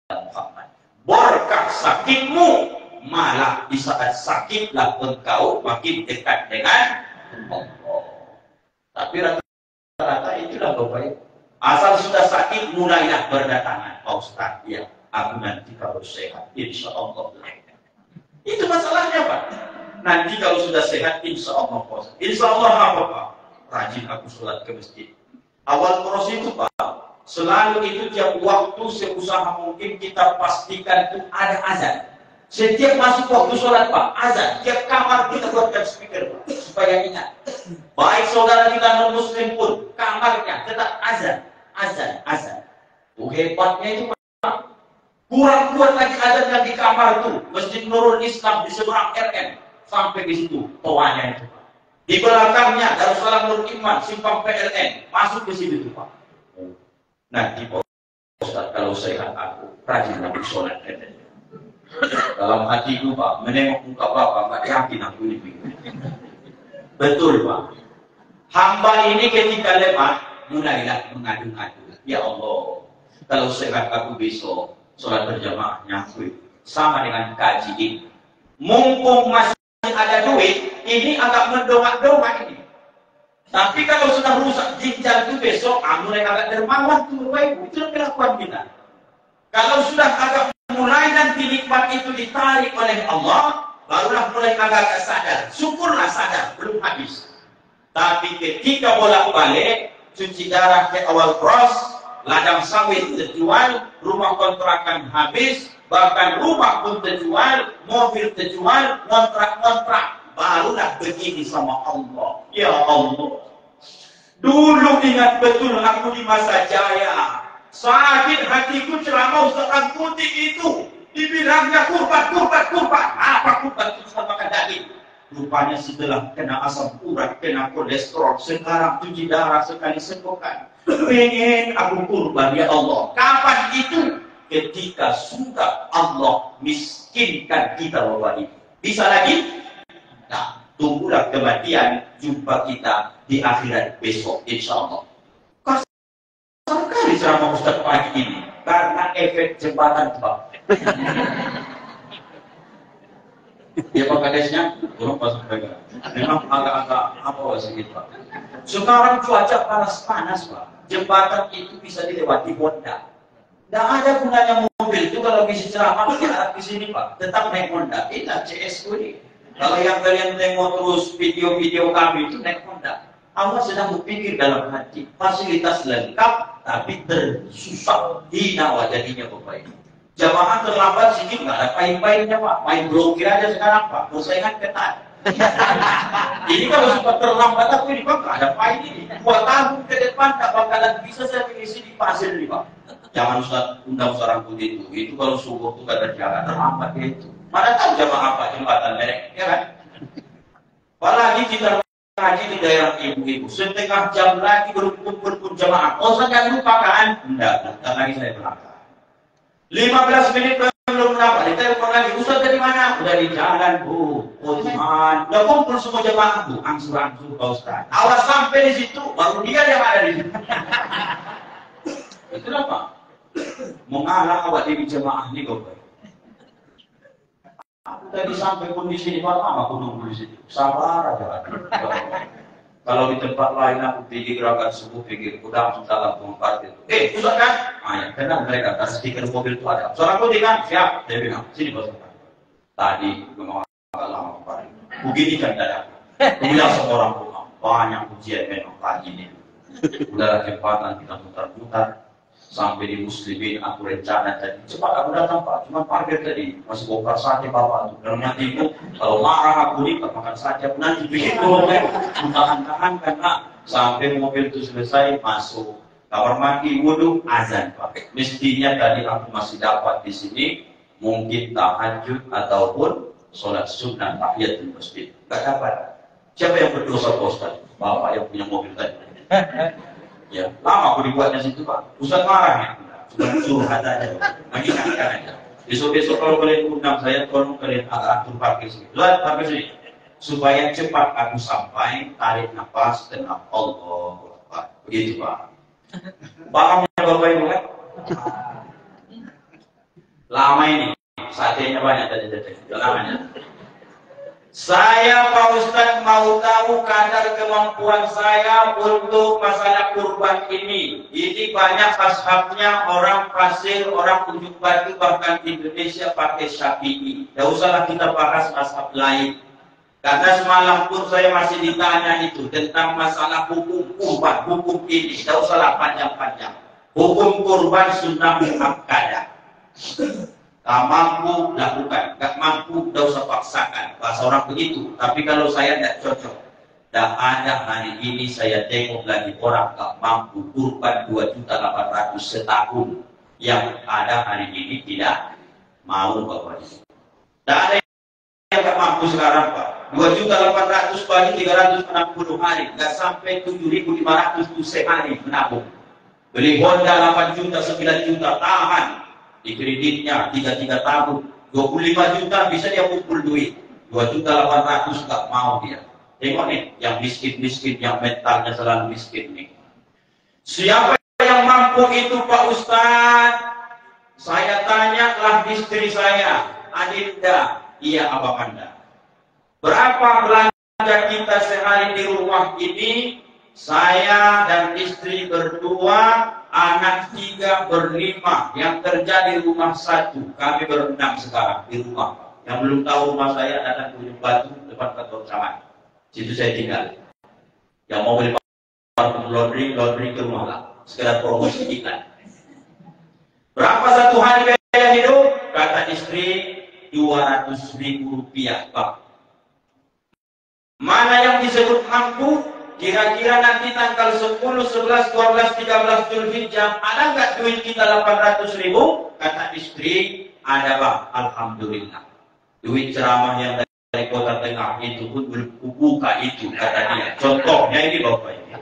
Muhammad. Berkah sakitmu, malah di saat sakitlah engkau makin dekat dengan Allah. Tapi rata-rata itulah Bapak Ibu. Asal sudah sakit mulailah berdatangan. Pak Ustaz, ya, aku nanti kalau sehat, insya Allah. Itu masalahnya Pak. Nanti kalau sudah sehat, insya Allah puasa. Insya Allah apa Pak? Rajin aku sholat ke masjid. Awal proses itu Pak, selalu itu tiap waktu seusaha mungkin kita pastikan itu ada azan. Setiap masuk waktu sholat Pak, azan. Tiap kamar kita buatkan speaker Pak, supaya ingat. Baik saudara kita non muslim pun, kamarnya tetap azan, azan, azan. Itu hebatnya itu Pak. Kurang kuat lagi azan yang di kamar itu. Masjid Nurul Islam di seberang RN. Sampai di situ, toanya itu Pak. Di belakangnya, Darussalam Nur Iman, simpang PLN. Masuk ke situ Pak. Nanti Pak Ustaz, kalau sehat aku, rajin aku sholat. Dalam hatiku Pak, menengok muka Bapak, nggak yakin aku ini. Betul Pak. Hamba ini ketika lemah, mulailah mengadu-ngadu. Ya Allah, kalau sehat aku besok, sholat berjamaah nyakui. Sama dengan kaji ini. Mumpung masih ada duit, ini agak mendongak-dongak ini. Tapi kalau sudah rusak ginjal itu besok, mulai agak dermawan tuh Bapak Ibu. Itu kelakuan kita. Kalau sudah agak mulai nanti nikmat itu ditarik oleh Allah, barulah mulai agak sadar. Syukurlah sadar, belum habis. Tapi ketika bolak-balik, cuci darah ke awal cross, ladang sawit terjual, rumah kontrakan habis, bahkan rumah pun terjual, mobil terjual, kontrak-kontrak. Barulah begini sama Allah. Ya Allah. Dulu ingat betul aku di masa jaya. Sakit hatiku ceramah Ustaz Putih itu. Dibilangnya kurban. Apa kurban itu sama daging? Rupanya setelah kena asam urat, kena kolesterol, sekarang cuci darah sekali sepekan. Pengen aku kurban, ya Allah. Kapan itu? Ketika sudah Allah miskinkan kita Bapak Ibu. Bisa lagi? Nah, tunggulah kematian, jumpa kita di akhirat besok, insya Allah. Kasar kali ceramah Ustaz pagi ini, karena efek jembatan Pak. Ya Pak Kadesnya, belum pasang pegang. Memang agak-agak apa sedikit Pak. Sekarang cuaca panas-panas Pak. Jembatan itu bisa dilewati Honda. Tidak ada gunanya mobil itu kalau bisa ceramah di arah di sini Pak. Tetap naik Honda. Inilah CS ini. Kalau yang kalian tengok terus video-video kami itu naik Honda. Allah sedang berpikir dalam hati. Fasilitas lengkap, tapi tersusah. Hina jadinya Bapak Ibu. Jamaah terlambat sedikit, nggak ada pain-painnya Pak. Main blokir aja sekarang Pak. Persaingan ketat. Ini kalau sudah terlambat aku ini Pak, nggak ada pain ini. 2 tahun ke depan tak bakalan bisa saya mengisi di pasir ini Pak. Jangan undang seorang putih itu. Itu kalau subuh itu gak terjaga, terlambat itu. Mana tahu jamaah apa jembatan merek, ya kan? Apalagi kita haji di daerah ibu-ibu, setengah jam lagi belum kumpul pun jamaah. Oh, saya lupa kan? Enggak lagi saya berangkat. 15 menit belum berapa, ditelepon lagi, Ustaz dari mana? Udah di jalan, Bu. Oh, Tuhan. Udah kumpul semua jemaah, Bu. Angsur-angsur, Pak Ustaz. Awas sampai di situ, baru dia yang ada di situ. Itu apa? Mengalah awak di jemaah ini, Bapak. Aku tadi sampai pun di sini, lama aku nunggu di situ. Sabar aja. Kalau di tempat lain aku pergi gerakan subuh, pikir udah dalam tempat itu. Ustaz kan? Ya, kenal mereka. Karena stiker mobil itu ada. Seorang putih kan? Siap. Dia bilang, sini bos. Tadi memang agak lama kemarin. Begini kan dadaku. Bilang sama orang rumah, banyak ujian memang pagi ini. Udah jembatan kita mutar-mutar. Sampai di Muslimin aku rencana tadi cepat aku datang Pak, cuma parkir tadi masih bongkar sate Bapak tuh. Dan nanti itu kalau marah aku nih makan sate aku nanti bikin dulu tahan-tahan karena sampai mobil itu selesai masuk kamar mandi wudhu azan Pak. Mestinya tadi aku masih dapat di sini mungkin tahajud ataupun sholat sunnah tahiyatul masjid. Gak dapat. Siapa yang berdosa Pak Ustaz? Bapak yang punya mobil tadi. Ya, lama aku dibuatnya situ Pak. Ustaz marah ya. Cuma curhat aja. Mengingatkan aja. Besok-besok kalau kalian undang saya, tolong kalian atur parkir sini. Lihat parkir sini. Supaya cepat aku sampai, tarik nafas, tenang. Allah Pak. Begitu Pak. Pahamnya Bapak Ibu kan? Lama ini. Satenya banyak tadi. Lamanya. Saya Pak Ustadz mau tahu kadar kemampuan saya untuk masalah kurban ini. Ini banyak ashabnya orang pasir, orang ujung batu, bahkan di Indonesia pakai Syafi'i. Tidak usahlah kita bahas ashab lain. Karena semalam pun saya masih ditanya itu tentang masalah hukum kurban, hukum ini. Tidak usahlah panjang-panjang. Hukum kurban sunnah muakkadah. Gak mampu lakukan, gak mampu tidak usah paksakan. Bahasa orang begitu. Tapi kalau saya tidak cocok, tidak ada hari ini saya tengok lagi orang gak mampu kurban 2.800.000 setahun. Yang ada hari ini tidak mau Bapak Ibu. Tidak ada yang gak mampu sekarang Pak. 2.800.000 bagi 360 hari, gak sampai 7.500 sehari menabung. Beli Honda 8 juta, 9 juta, tahan. Di kreditnya 3 tahun 25 juta bisa dia kumpul duit 2.800.000 nggak mau dia. Tengok nih yang miskin yang mentalnya selalu miskin nih. Siapa yang mampu itu Pak Ustadz? Saya tanyalah istri saya, Adinda, iya Abang Anda, berapa belanja kita sehari di rumah ini? Saya dan istri berdua, anak 3 berlima, yang kerja di rumah 1. Kami berenam sekarang di rumah. Yang belum tahu rumah saya datang ke ujung batu depan kantor camat. Situ saya tinggal. Yang mau beli parfum laundry ke rumah lah. Sekedar promosi iklan. Berapa satu hari biaya hidup? Kata istri 200.000 rupiah Pak. Mana yang disebut mampu? Kira-kira nanti tanggal 10, 11, 12, 13 Zulhijjah ada nggak duit kita 800.000? Kata istri, ada Bang, alhamdulillah. Duit ceramah yang dari kota tengah itu pun belum buka itu, kata dia. Contohnya ini Bapak ini.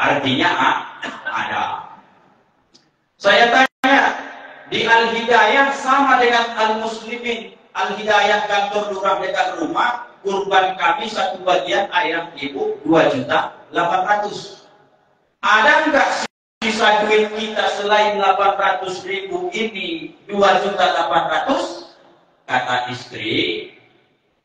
Artinya ada. Saya tanya, di Al-Hidayah sama dengan Al-Muslimin. Al-Hidayah kantor lurah dekat rumah. Kurban kami satu bagian ayam ibu 2.800.000. Ada nggak sisa duit kita selain 800.000 ini 2.800.000? Kata istri,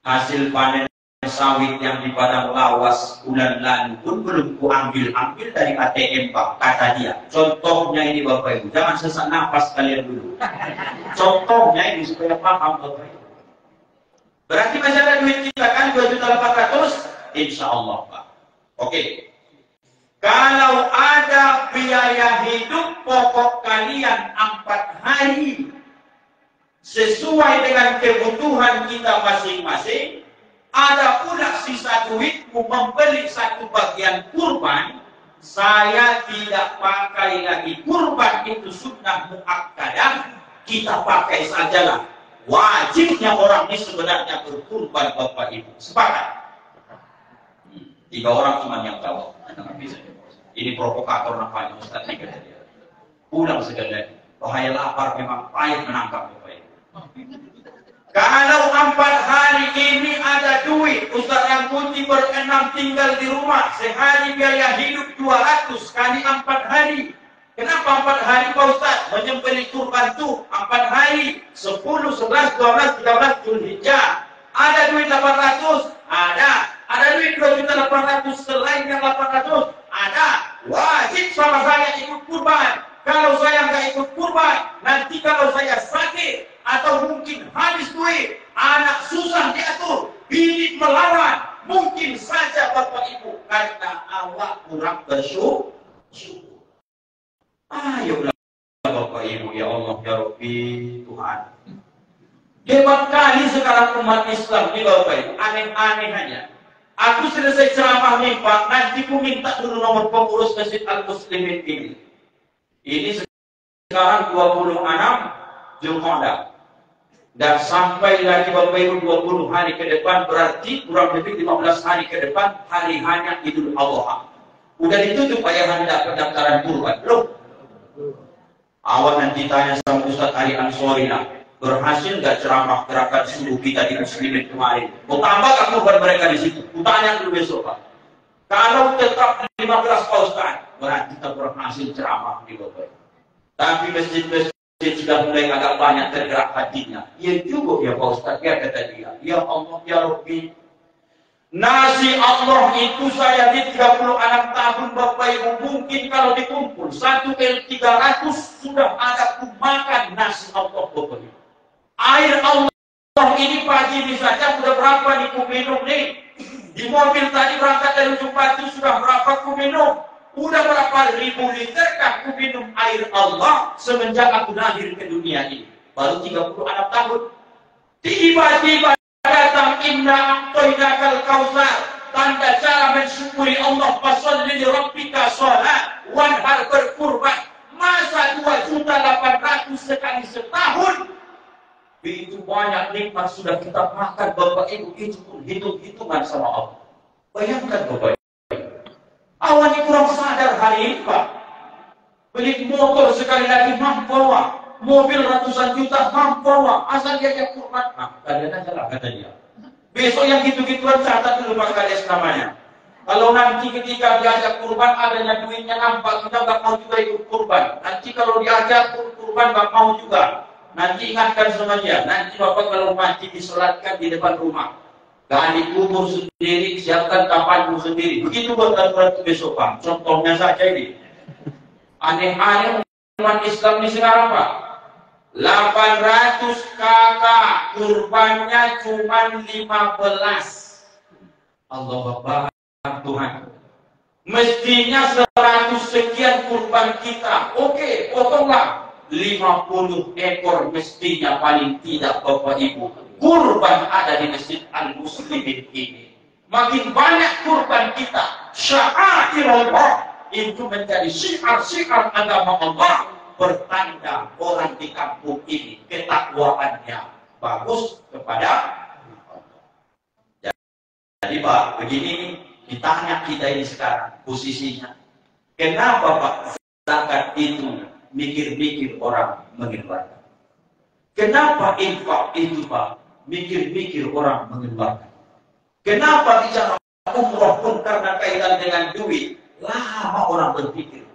hasil panen sawit yang di Padang Lawas bulan lalu pun belum kuambil dari ATM Pak. Kata dia. Contohnya ini Bapak Ibu, jangan sesak nafas kalian dulu. Contohnya ini supaya paham Bapak Ibu. Berarti masih ada duit kita kan 2.800.000? Insya Allah Pak. Oke. Kalau ada biaya hidup pokok kalian 4 hari sesuai dengan kebutuhan kita masing-masing, ada pula sisa duitmu membeli satu bagian kurban, saya tidak pakai lagi. Kurban itu sunnah muakkadah, kita pakai sajalah. Wajibnya orang ini sebenarnya berkurban Bapak Ibu. Sepakat? 3 orang cuma yang jawab. Nggak bisa. Ini provokator nampaknya Ustaz ini kata dia. Pulang sekali lagi. Bahaya lapar memang payah menangkap Bapak Ibu. Kalau 4 hari ini ada duit, Ustaz Rangkuti berenam tinggal di rumah, sehari biaya hidup 200 kali 4 hari. Kenapa 4 hari Pak Ustaz? Menyembelih kurban itu 4 hari, 10, 11, 12, 13 Zulhijjah. Ada duit 800? Ada. Ada duit 2.800.000 selain yang 800? Ada. Wajib sama saya ikut kurban. Kalau saya nggak ikut kurban, nanti kalau saya sakit atau mungkin habis duit, anak susah diatur, bini melawan, mungkin saja Bapak Ibu karena awak kurang bersyukur. Ayolah Bapak Ibu, ya Allah, ya Rabbi, Tuhan. Hebat kali sekarang umat Islam di Bapak Ibu, aneh-aneh hanya. Aku selesai ceramah mimpak, nanti ku minta dulu nomor pengurus Masjid Al-Muslimin ini. Ini sekarang 26 Zulqa'dah. Dan sampai lagi Bapak Ibu 20 hari ke depan, berarti kurang lebih 15 hari ke depan, hari hanya Idul Adha. Udah ditutup ayahanda pendaftaran kurban, belum? Awal nanti tanya sama Ustaz Ali Ansori lah, berhasil nggak ceramah gerakan suruh kita di Muslimin kemarin? Mau tambah gak kurban mereka di situ? Ku tanya dulu besok Pak. Kalau tetap 15 Pak Ustaz, berarti kita berhasil ceramah di Bapak. Tapi masjid-masjid sudah mulai agak banyak tergerak hatinya. Ya juga ya Pak Ustaz, ya kata dia. Ya Allah, ya Rabbi. Nasi Allah itu saya di 36 tahun Bapak Ibu, mungkin kalau dikumpul 1 L300 sudah ada ku makan nasi Allah Bapak Ibu. Air Allah ini pagi ini saja sudah berapa nih ku minum nih. Di mobil tadi berangkat dari Ujung Batu sudah berapa ku minum. Udah berapa ribu liter kah ku minum air Allah semenjak aku lahir ke dunia ini. Baru 36 tahun. Tiba-tiba datang inna a'tainakal kautsar, tanda cara mensyukuri Allah, fasholli li rabbika shalah wanhar, berkurban. Masa 2.800.000 sekali setahun. Begitu banyak nikmat sudah kita makan Bapak Ibu, itu pun hitung-hitungan sama Allah. Bayangkan Bapak Ibu. Awalnya kurang sadar hari ini Pak. Beli motor sekali lagi mampu bawa. Mobil ratusan juta mampu bawa. Asal dia yang kurban. Nah, kalian aja lah kata dia. Besok yang gitu-gituan catat dulu Pak Kades namanya. Kalau nanti ketika diajak kurban adanya duitnya nampak, kita nggak mau juga ikut kurban. Nanti kalau diajak kurban nggak mau juga. Nanti ingatkan sama dia, nanti Bapak kalau mati disolatkan di depan rumah. Gak dikubur sendiri, siapkan kapanmu sendiri. Begitu buat aturan itu besok Pak. Contohnya saja ini. Aneh-aneh umat Islam ini sekarang Pak. 800 kakak, kurbannya cuma 15. Allah Bapak Tuhan. Mestinya 100 sekian kurban kita. Oke, potonglah. 50 ekor mestinya paling tidak Bapak Ibu. Kurban ada di Masjid Al-Muslimin ini. Makin banyak kurban kita, sya'airullah, itu menjadi syiar-syiar agama Allah, bertanda orang di kampung ini ketakwaannya bagus kepada Allah. Jadi Pak, begini ditanya kita ini sekarang posisinya. Kenapa Pak zakat itu mikir-mikir orang mengeluarkan? Kenapa infak itu Pak mikir-mikir orang mengeluarkan? Kenapa bicara umroh pun karena kaitan dengan duit lama orang berpikir?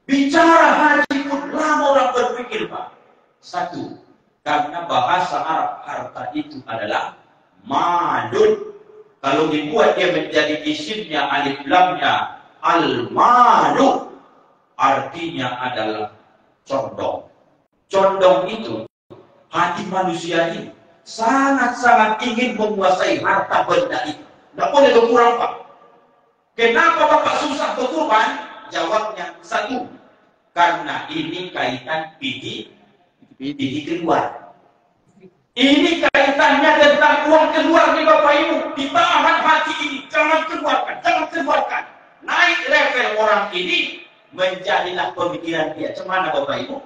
Bicara haji pun lama orang berpikir Pak. Satu, karena bahasa Arab harta itu adalah malun. Kalau dibuat dia menjadi isimnya alif lamnya al-malu, artinya adalah condong. Condong itu hati manusia ini sangat-sangat ingin menguasai harta benda itu. Tidak boleh berkurang Pak. Kenapa Bapak susah berkurban? Jawabnya satu, karena ini kaitan bihi keluar. Ini kaitannya tentang uang keluar nih Bapak Ibu. Ditahan hati ini, jangan keluarkan, jangan keluarkan. Naik level orang ini, menjadilah pemikiran dia. Cemana Bapak Ibu?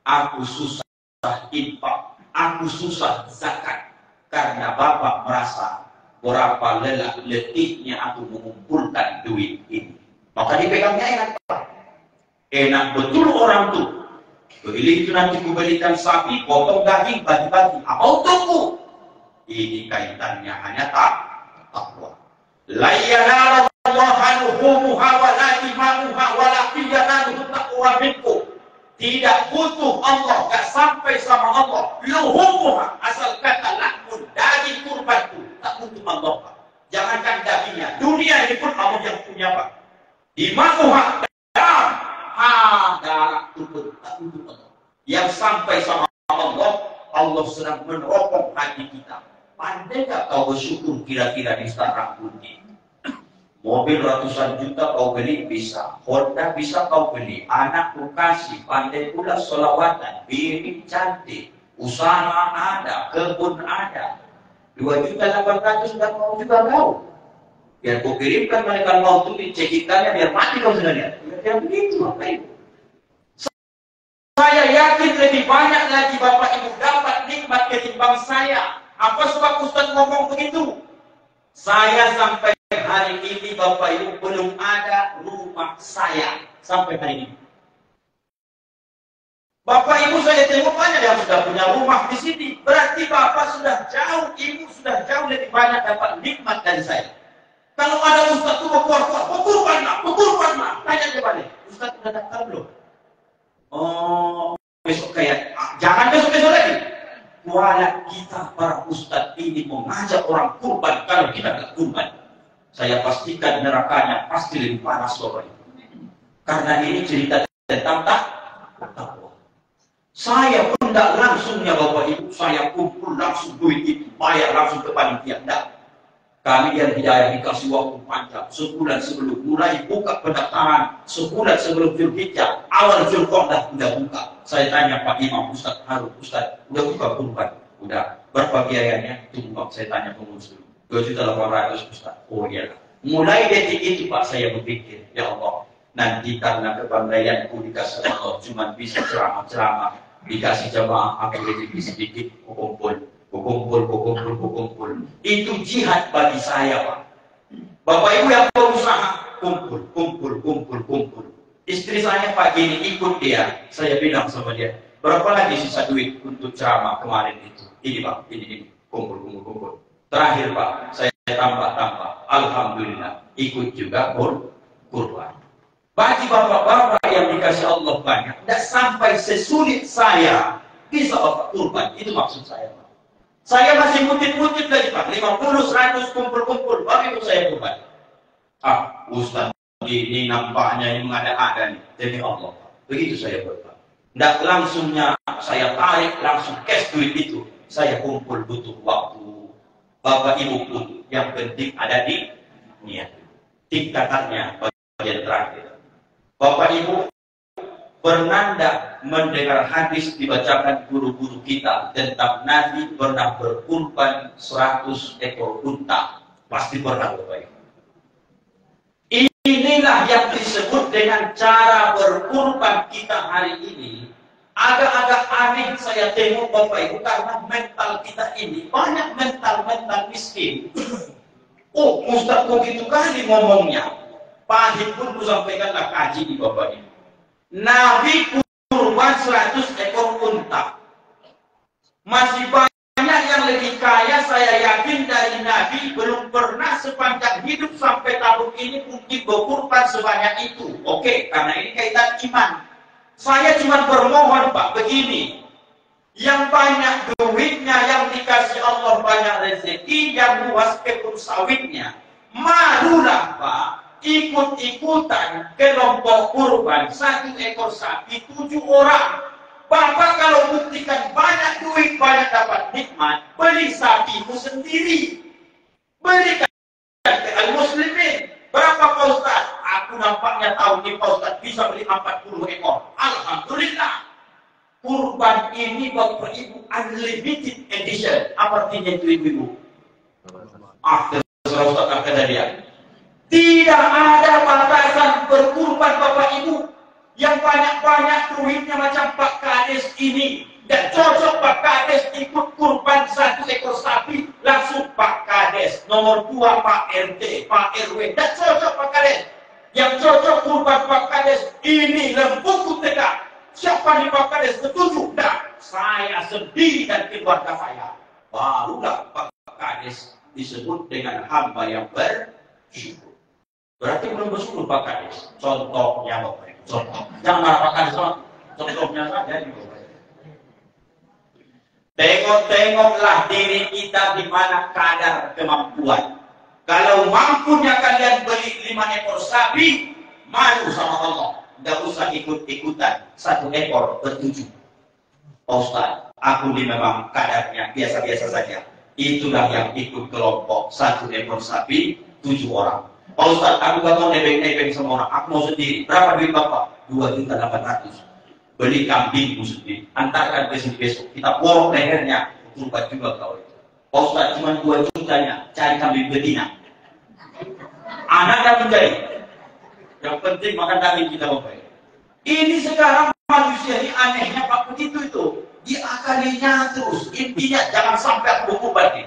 Aku susah infak, aku susah zakat, karena Bapak merasa berapa lelah letihnya aku mengumpulkan duit ini. Maka dipegangnya enak Pak. Enak betul orang tuh. Beli itu nanti kubelikan sapi, potong daging, bagi-bagi. Apa untukku? Ini kaitannya hanya takwa. La yanalallaha luhumuha wa la dima'uha wa la yanaluhu taqwa minkum. Tidak butuh Allah, gak sampai sama Allah. Luhumuha, asal kata lahmun, daging kurban itu tak butuh Allah Pak. Jangankan dagingnya, dunia ini pun Allah yang punya Pak. Dima'uha, darah itu tak butuh Allah. Yang sampai sama Allah, Allah sedang meneropong hati kita. Pandai gak kau bersyukur kira-kira di sekarang putih? Mobil ratusan juta kau beli bisa, Honda bisa kau beli, anak kau kasih, pandai pula solawatan, bini cantik, usaha ada, kebun ada, 2.800.000 dan mau juga kau. Biar kau kirimkan mereka mau tuh dicekikannya biar mati kau sebenarnya. Kira-kira begitu apa itu? Saya yakin lebih banyak lagi Bapak Ibu dapat nikmat ketimbang saya. Apa sebab Ustaz ngomong begitu? Saya sampai hari ini Bapak Ibu belum ada rumah saya sampai hari ini. Bapak Ibu saya tengok banyak yang sudah punya rumah di sini. Berarti Bapak sudah jauh, Ibu sudah jauh lebih banyak dapat nikmat dari saya. Kalau ada Ustaz itu berkorban, tanya dia balik. Ustaz sudah daftar belum? Oh, besok kayak jangan besok lagi. Wala kita para ustadz ini mengajak orang kurban kalau kita tidak kurban. Saya pastikan nerakanya pasti lebih panas Bapak Ibu. Karena ini cerita tentang takwa. Saya pun tidak langsungnya Bapak Ibu, saya kumpul langsung duit itu, bayar langsung ke panitia. Tidak. Kami yang hidayah dikasih waktu panjang, sebulan sebelum mulai buka pendaftaran, sebulan sebelum Zulhijjah, awal Zulqa'dah sudah buka. Saya tanya Pak Imam, Ustaz Harun, Ustaz, udah buka kurban? Udah. Berapa biayanya? Tunggu, saya tanya pengurus dulu. 2.800.000 Ustaz. Oh iya. Mulai detik itu Pak saya berpikir, ya Allah, nanti karena kebanggaanku dikasih Allah, cuma bisa ceramah-ceramah, dikasih jamaah, aku rezeki sedikit, kumpul. Itu jihad bagi saya Pak. Bapak Ibu yang berusaha, kumpul. Istri saya pagi ini ikut dia. Saya bilang sama dia, berapa lagi sisa duit untuk ceramah kemarin itu? Ini Pak, ini. Kumpul. Terakhir Pak, saya tambah. Alhamdulillah, ikut juga kurban. Bagi bapak-bapak yang dikasih Allah banyak, tidak sampai sesulit saya bisa Bapak kurban. Itu maksud saya Pak. Saya masih mutip lagi Pak, 50, 100 kumpul, baru saya kurban. Ustaz, ini nampaknya ini mengada-ada nih, demi Allah. Begitu saya buat Pak. Tidak langsungnya saya tarik langsung cash duit itu. Saya kumpul butuh waktu. Bapak Ibu pun yang penting ada di niat. Tingkatannya bagian terakhir. Bapak Ibu pernah tidak mendengar hadis dibacakan guru-guru kita tentang Nabi pernah berkurban 100 ekor unta? Pasti pernah Bapak Ibu. Inilah yang disebut dengan cara berkurban kita hari ini. Agak-agak aneh saya tengok Bapak Ibu karena mental kita ini banyak mental miskin. Oh, Ustaz kok gitu kali ngomongnya. Pahit pun ku sampaikanlah kaji di Bapak Ibu. Nabi kurban 100 ekor unta. Masih banyak yang lebih kaya saya yakin dari Nabi belum pernah sepanjang hidup sampai tahun ini mungkin berkurban sebanyak itu. Oke, karena ini kaitan iman. Saya cuma bermohon Pak begini. Yang banyak duitnya, yang dikasih Allah banyak rezeki, yang luas kebun sawitnya. Malulah Pak, ikut-ikutan kelompok kurban 1 ekor sapi 7 orang. Bapak kalau buktikan banyak duit, banyak dapat nikmat, beli sapimu sendiri. Berikan ke al-muslimin. Berapa Pak Ustaz? Aku nampaknya tahu nih Pak Ustaz bisa beli 40 ekor. Alhamdulillah. Kurban ini Bapak Ibu unlimited edition. Apa artinya itu Ibu? Terserah Ustaz kata dia. Tidak ada batasan berkurban Bapak Ibu. Yang banyak-banyak duitnya macam Pak Kades ini. Dan cocok Pak Kades ikut kurban 1 ekor sapi langsung Pak Kades, nomor 2 Pak RT, Pak RW, dan cocok Pak Kades. Yang cocok kurban Pak Kades, ini lembuku tegak. Siapa di Pak Kades setuju? Nah, saya sendiri dan keluarga saya. Barulah Pak Kades disebut dengan hamba yang bersyukur. Berarti belum bersyukur Pak Kades. Contohnya Bapak Ibu, contoh. Jangan marah Pak Kades, contohnya saja. Tengok-tengoklah diri kita di mana kadar kemampuan. Kalau mampunya kalian beli 5 ekor sapi, malu sama Allah. Tidak usah ikut-ikutan 1 ekor ber-7. Pak Ustaz, aku ini memang kadarnya biasa-biasa saja. Itulah yang ikut kelompok 1 ekor sapi, 7 orang. Pak Ustaz, aku gak mau nebeng-nebeng sama orang. Aku mau sendiri. Berapa duit Bapak? 2.800.000. Beli kambingmu sendiri, antarkan ke sini besok, kita porok lehernya, kurban juga kau itu. Pak Ustaz, cuma 2 jutanya, cari kambing betina. Anaknya mencari. Yang penting makan daging kita Bapak. Ini sekarang manusia ini anehnya Pak begitu itu. Diakalinya terus. Intinya jangan sampai aku kurban.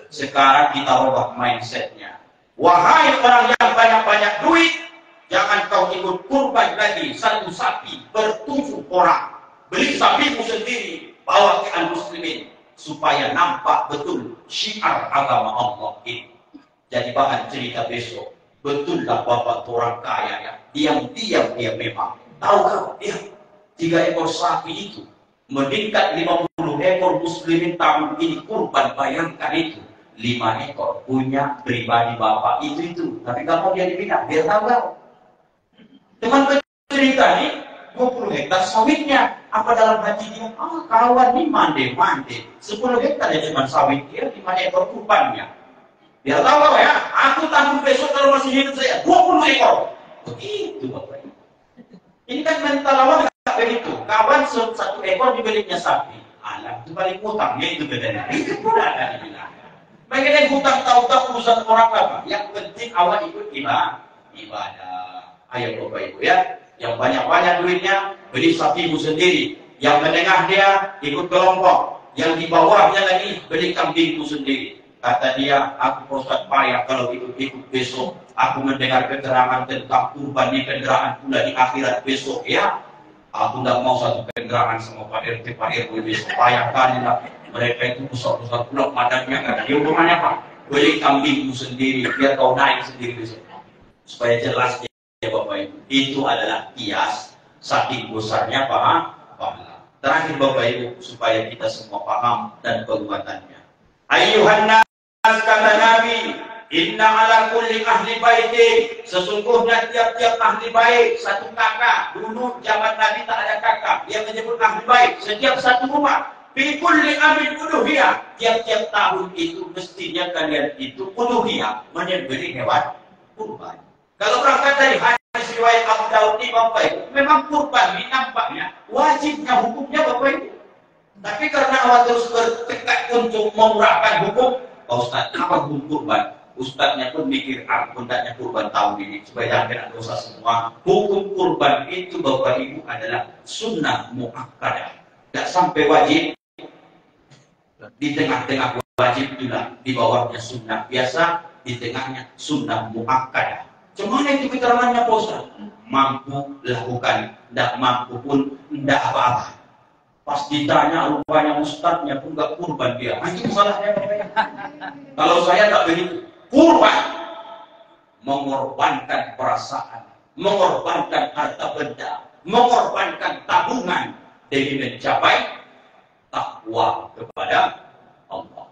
Sekarang kita rubah mindsetnya. Wahai orang yang banyak-banyak duit, jangan kau ikut kurban lagi 1 sapi ber-7 orang. Beli sapimu sendiri, bawa ke al-muslimin supaya nampak betul syiar agama Allah ini. Jadi bahan cerita besok. Betullah Bapak orang kaya ya. Diam-diam dia memang. Tahukah dia 3 ekor sapi itu meningkat 50 ekor muslimin tahun ini kurban. Bayangkan itu 5 ekor punya pribadi Bapak itu. Tapi kamu dia dibilang biar tahu kau. Teman cerita nih 20 hektar sawitnya. Apa dalam hati dia? Kawan ini mande-mande 10 hektar ya cuma sawit dia, 5 ekor kurbannya. Biar tahu kau ya, aku tanggung besok kalau masih hidup saya 20 ekor. Begitu Bapak. Ini kan mental awal nggak begitu. Kawan 1 ekor dibelinya sapi. Alam itu paling utangnya itu bedanya. Itu pula ada dibilang. Bagaimana hutang tahu-tahu urusan orang apa? Yang penting awal ikut ibadah. Ayo Bapak Ibu ya, yang banyak-banyak duitnya beli sapimu sendiri. Yang menengah dia ikut kelompok. Yang di bawahnya lagi beli kambingmu sendiri. Kata dia, aku Ustaz payah kalau ikut-ikut besok. Aku mendengar keterangan tentang kurban di kendaraan pula di akhirat besok ya. Aku tidak mau satu kendaraan sama Pak RT, Pak RW besok. Payah kali lah. Mereka itu besar-besar pula padatnya kan. Dia hubungannya apa? Beli kambingmu sendiri, biar kau naik sendiri besok. Supaya jelas ya Bapak Ibu. Itu adalah kias saking besarnya pahala. Terakhir Bapak Ibu, supaya kita semua paham dan perbuatannya. Ayuhan nas, kata Nabi, inna ala kulli ahli baitin, sesungguhnya tiap-tiap ahli bait 1 kakak. Dulu zaman Nabi tak ada kakak, dia menyebut ahli bait setiap 1 rumah. Fi kulli amin uluhiyah, tiap-tiap tahun itu mestinya kalian itu uluhiyah, menyembelih hewan kurban. Kalau berangkat dari hadis riwayat Abu Daud ini Bapak Ibu, memang kurban ini nampaknya wajibnya hukumnya Bapak Ibu. Tapi karena awal terus bertekad untuk memurahkan hukum, Pak Ustaz, apa hukum kurban? Ustaznya pun mikir, hendaknya kurban tahun ini supaya jangan kena dosa semua. Hukum kurban itu Bapak Ibu adalah sunnah muakkadah. Tidak sampai wajib, di tengah-tengah wajib juga, di bawahnya sunnah biasa, di tengahnya sunnah muakkadah. Cuma itu keterangannya Pak Ustaz. Mampu lakukan, tidak mampu pun tidak apa-apa. Pas ditanya rupanya ustadznya pun gak kurban dia. Itu masalahnya. Kalau saya tak begitu. Kurban. Mengorbankan perasaan. Mengorbankan harta benda. Mengorbankan tabungan. Demi mencapai takwa kepada Allah.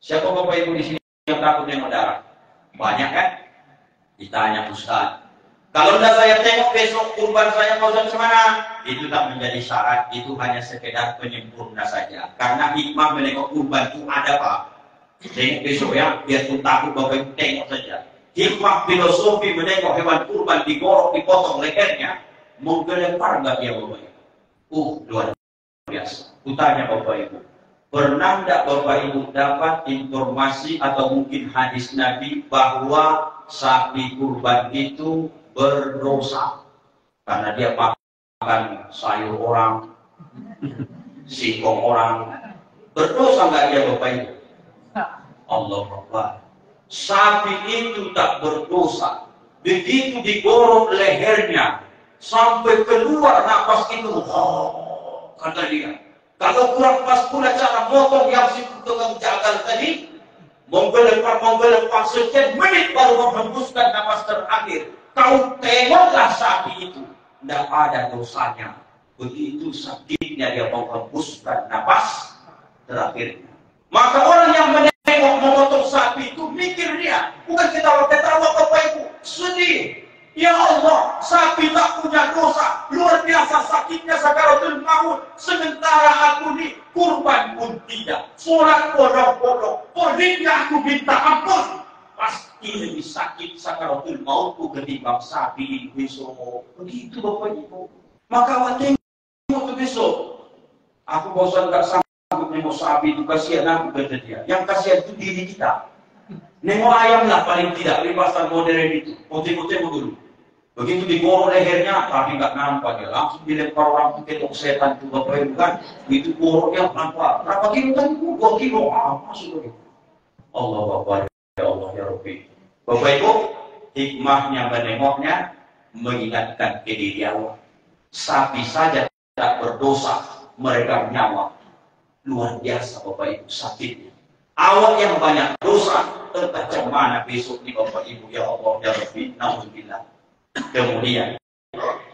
Siapa Bapak Ibu di sini yang takut dengan darah? Banyak kan? Ditanya Ustaz. Kalau tidak saya tengok besok kurban saya mau kemana? Itu tak menjadi syarat, itu hanya sekedar penyempurna saja. Karena hikmah menengok kurban itu ada Pak. Tengok besok ya, biarpun takut Bapak Ibu tengok saja. Hikmah filosofi menengok hewan kurban digorok, dipotong lehernya, menggelempar nggak dia Bapak Ibu? Luar biasa. Kutanya Bapak Ibu, pernah tidak Bapak Ibu dapat informasi atau mungkin hadis Nabi bahwa sapi kurban itu berdosa karena dia makan sayur orang, singkong orang? Berdosa nggak dia Bapak Ibu? Allah Akbar. Sapi itu tak berdosa. Begitu digorok lehernya sampai keluar nafas itu, kata dia. Kalau kurang pas pula cara motong yang si tukang jagal tadi, menggelepar sekian menit baru menghembuskan nafas terakhir. Kau tengoklah sapi itu, tidak ada dosanya. Begitu sakitnya dia menghembuskan nafas terakhir. Maka orang yang menengok memotong sapi itu mikir dia, bukan ketawa-ketawa Bapak Ibu, sedih. Ya Allah, sapi tak punya dosa, luar biasa sakitnya sakaratul maut. Sementara aku ni kurban pun tidak, sholat bodong-bodong, podingnya aku minta ampun. Pasti lebih sakit sakaratul mautku ketimbang sapi besok. Begitu Bapak Ibu. Maka waktu itu besok, aku bosan tak sanggup nengok sapi itu, kasihan aku kata dia. Yang kasihan itu diri kita. Nengok ayam lah paling tidak, lipasan modern itu, putih-putih dulu. Begitu digorok lehernya, tapi nggak nampak dia. Langsung dilempar orang ketok setan itu Bapak Ibu kan. Itu goroknya nampak. Berapa kilo tadi? 2 kilo. Masuk lagi. Allah Akbar. Ya Allah ya Rabbi. Bapak Ibu, hikmahnya menengoknya mengingatkan ke diri Allah. Sapi saja tak berdosa, mereka nyawa. Luar biasa Bapak Ibu sakitnya. Awak yang banyak dosa, entah macam mana besok ni Bapak Ibu ya Allah ya Rabbi. Nauzubillah. Kemudian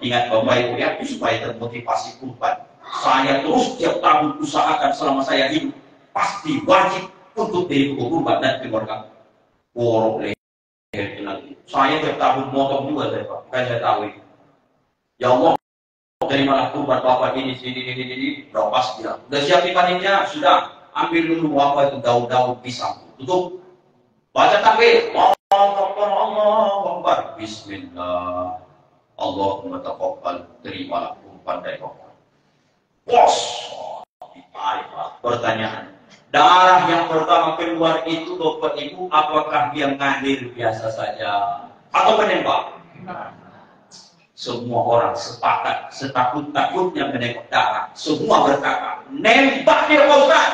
ingat Bapak Ibu ya, supaya termotivasi kurban. Saya terus tiap tahun usahakan selama saya hidup, pasti wajib untuk diri kurban dan keluarga. Borok leher lagi. Saya tiap tahun motong juga saya Pak. Kan saya tahu itu. Ya Allah, dari mana kurban Bapak ini berapa dia. Sudah siap ikannya, sudah. Ambil dulu apa itu daun-daun pisang. Tutup. Baca takbir. Allah Akbar. Bismillah. Allahumma taqabbal. Terimalah kurban dari Allah. Bos. Pertanyaan. Darah yang pertama keluar itu Bapak Ibu, apakah dia ngalir biasa saja atau menembak? Semua orang sepakat, setakut-takutnya menengok darah. Semua berkata, nembak dia Pak Ustaz.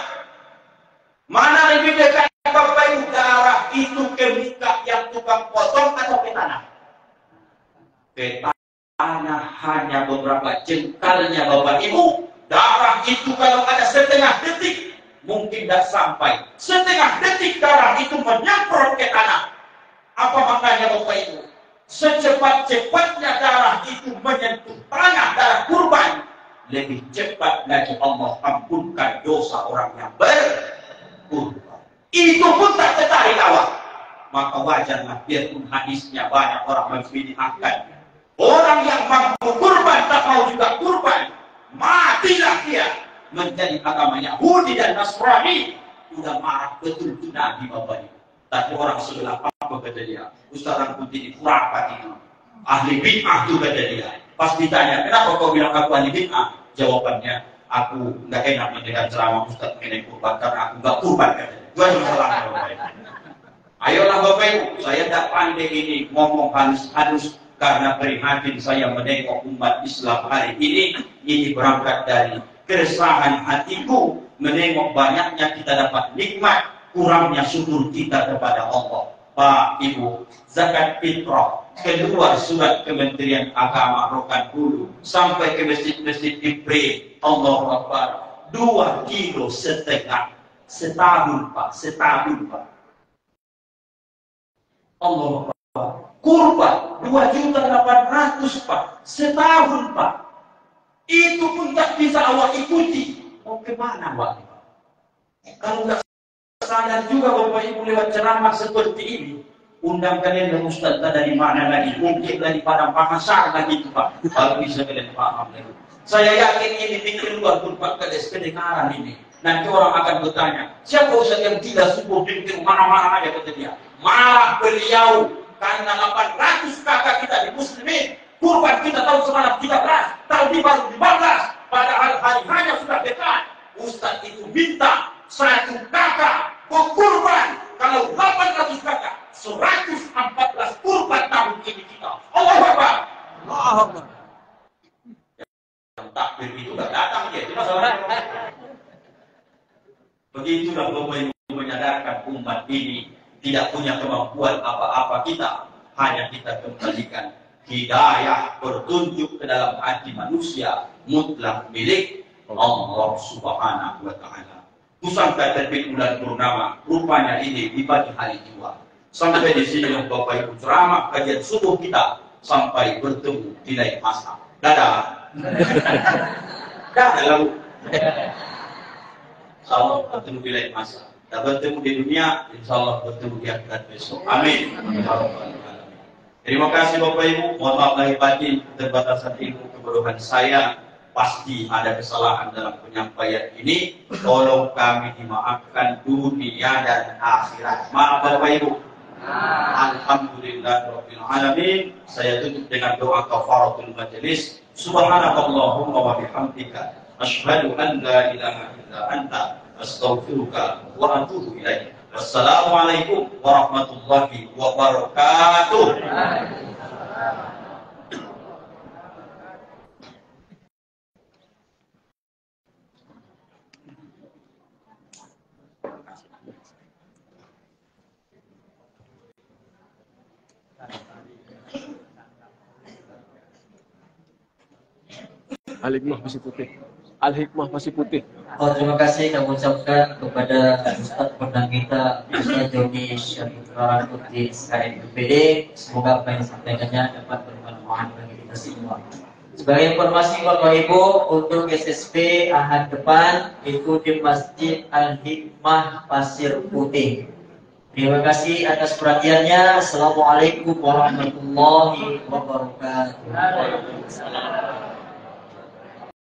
Mana lebih dekat Bapak Ibu, darah itu ke muka yang tukang potong atau ke tanah? Ke tanah hanya beberapa jengkalnya Bapak Ibu. Darah itu kalau ada setengah detik, mungkin tidak sampai. Setengah detik darah itu menyemprot ke tanah. Apa maknanya Bapak Ibu? Secepat-cepatnya darah itu menyentuh tanah darah kurban, lebih cepat lagi Allah ampunkan dosa orang yang berkurban. Itu pun tak tertarik awak. Maka wajarlah biarpun hadisnya banyak orang membidiahkan. Orang yang mampu kurban tak mau juga kurban, matilah dia. Menjadi agama Yahudi dan Nasrani. Sudah marah betul itu Nabi Bapak Ibu. Tapi orang sebelah apa kata dia? Ustaz Putih itu rapat itu. Ahli bid'ah itu kata dia. Pas ditanya, kenapa kau bilang aku ahli bid'ah? Jawabannya, aku nggak enak mendengar ceramah Ustaz mengenai kurban karena aku nggak kurban kata dia. Dua masalah Bapak Ibu. Ayolah Bapak Ibu, saya tidak pandai ini ngomong halus-halus karena prihatin saya menengok umat Islam hari ini berangkat dari keresahan hatiku menengok banyaknya kita dapat nikmat, kurangnya syukur kita kepada Allah. Pak Ibu, zakat fitrah keluar surat Kementerian Agama Rokan Hulu sampai ke masjid-masjid Ibrahim. Allah Akbar. 2,5 kilo setahun Pak, setahun Pak. Allah Akbar. Kurban 2.800.000 Pak, setahun Pak. Itu pun tak bisa awak ikuti. Mau kemana Pak? Kalau nggak sadar juga Bapak Ibu lewat ceramah seperti ini, undang kalian dan Ustaz dari mana lagi? Mungkin dari Padang Pakasar lagi itu Pak. Kalau bisa kalian paham. Saya yakin ini pikir luar kurban kedengaran ini. Nanti orang akan bertanya, siapa Ustaz yang tidak subuh pikir mana-mana aja kata dia. Malah beliau karena 800 kakak kita di muslimin, kurban kita tahun semalam 13, tahun ini baru 15, padahal hari hanya sudah dekat. Ustaz itu minta 1 kakak berkurban. Kalau 800 kakak, 114 kurban tahun ini kita. Allahu Akbar. Allahu Akbar. Yang takbir itu tidak datang dia, itu masalah. Begitulah Bapak Ibu menyadarkan umat ini tidak punya kemampuan apa-apa kita, hanya kita kembalikan hidayah bertunjuk ke dalam hati manusia mutlak milik Allah Subhanahu wa Ta'ala. Kusangka terbit bulan purnama, rupanya ini di pagi hari juga. Sampai di sini Bapak Ibu ceramah kajian subuh kita sampai bertemu di lain masa. Dadah. Dadah lalu. Insyaallah bertemu di lain masa. Dan bertemu di dunia, insyaallah bertemu di akhirat besok. Amin. Terima kasih Bapak Ibu. Mohon maaf lahir batin keterbatasan ilmu kebodohan saya. Pasti ada kesalahan dalam penyampaian ini. Tolong kami dimaafkan dunia dan akhirat. Maaf Bapak Ibu. Alhamdulillahirabbil alamin. Saya tutup dengan doa kafaratul majelis. Subhanakallahumma wa bihamdika asyhadu an la ilaha illa anta astaghfiruka wa atubu ilaik. Wassalamualaikum warahmatullahi wabarakatuh. Al-Hikmah masih putih. Al-Hikmah masih putih. Oh, terima kasih kami ucapkan kepada Ustaz Perdana kita, Ustaz Joni Syarif Putri SKMPD. Semoga apa yang disampaikannya dapat bermanfaat bagi kita semua. Sebagai informasi Bapak Ibu, untuk SSP Ahad depan itu di Masjid Al-Hikmah Pasir Putih. Terima kasih atas perhatiannya. Assalamualaikum warahmatullahi wabarakatuh.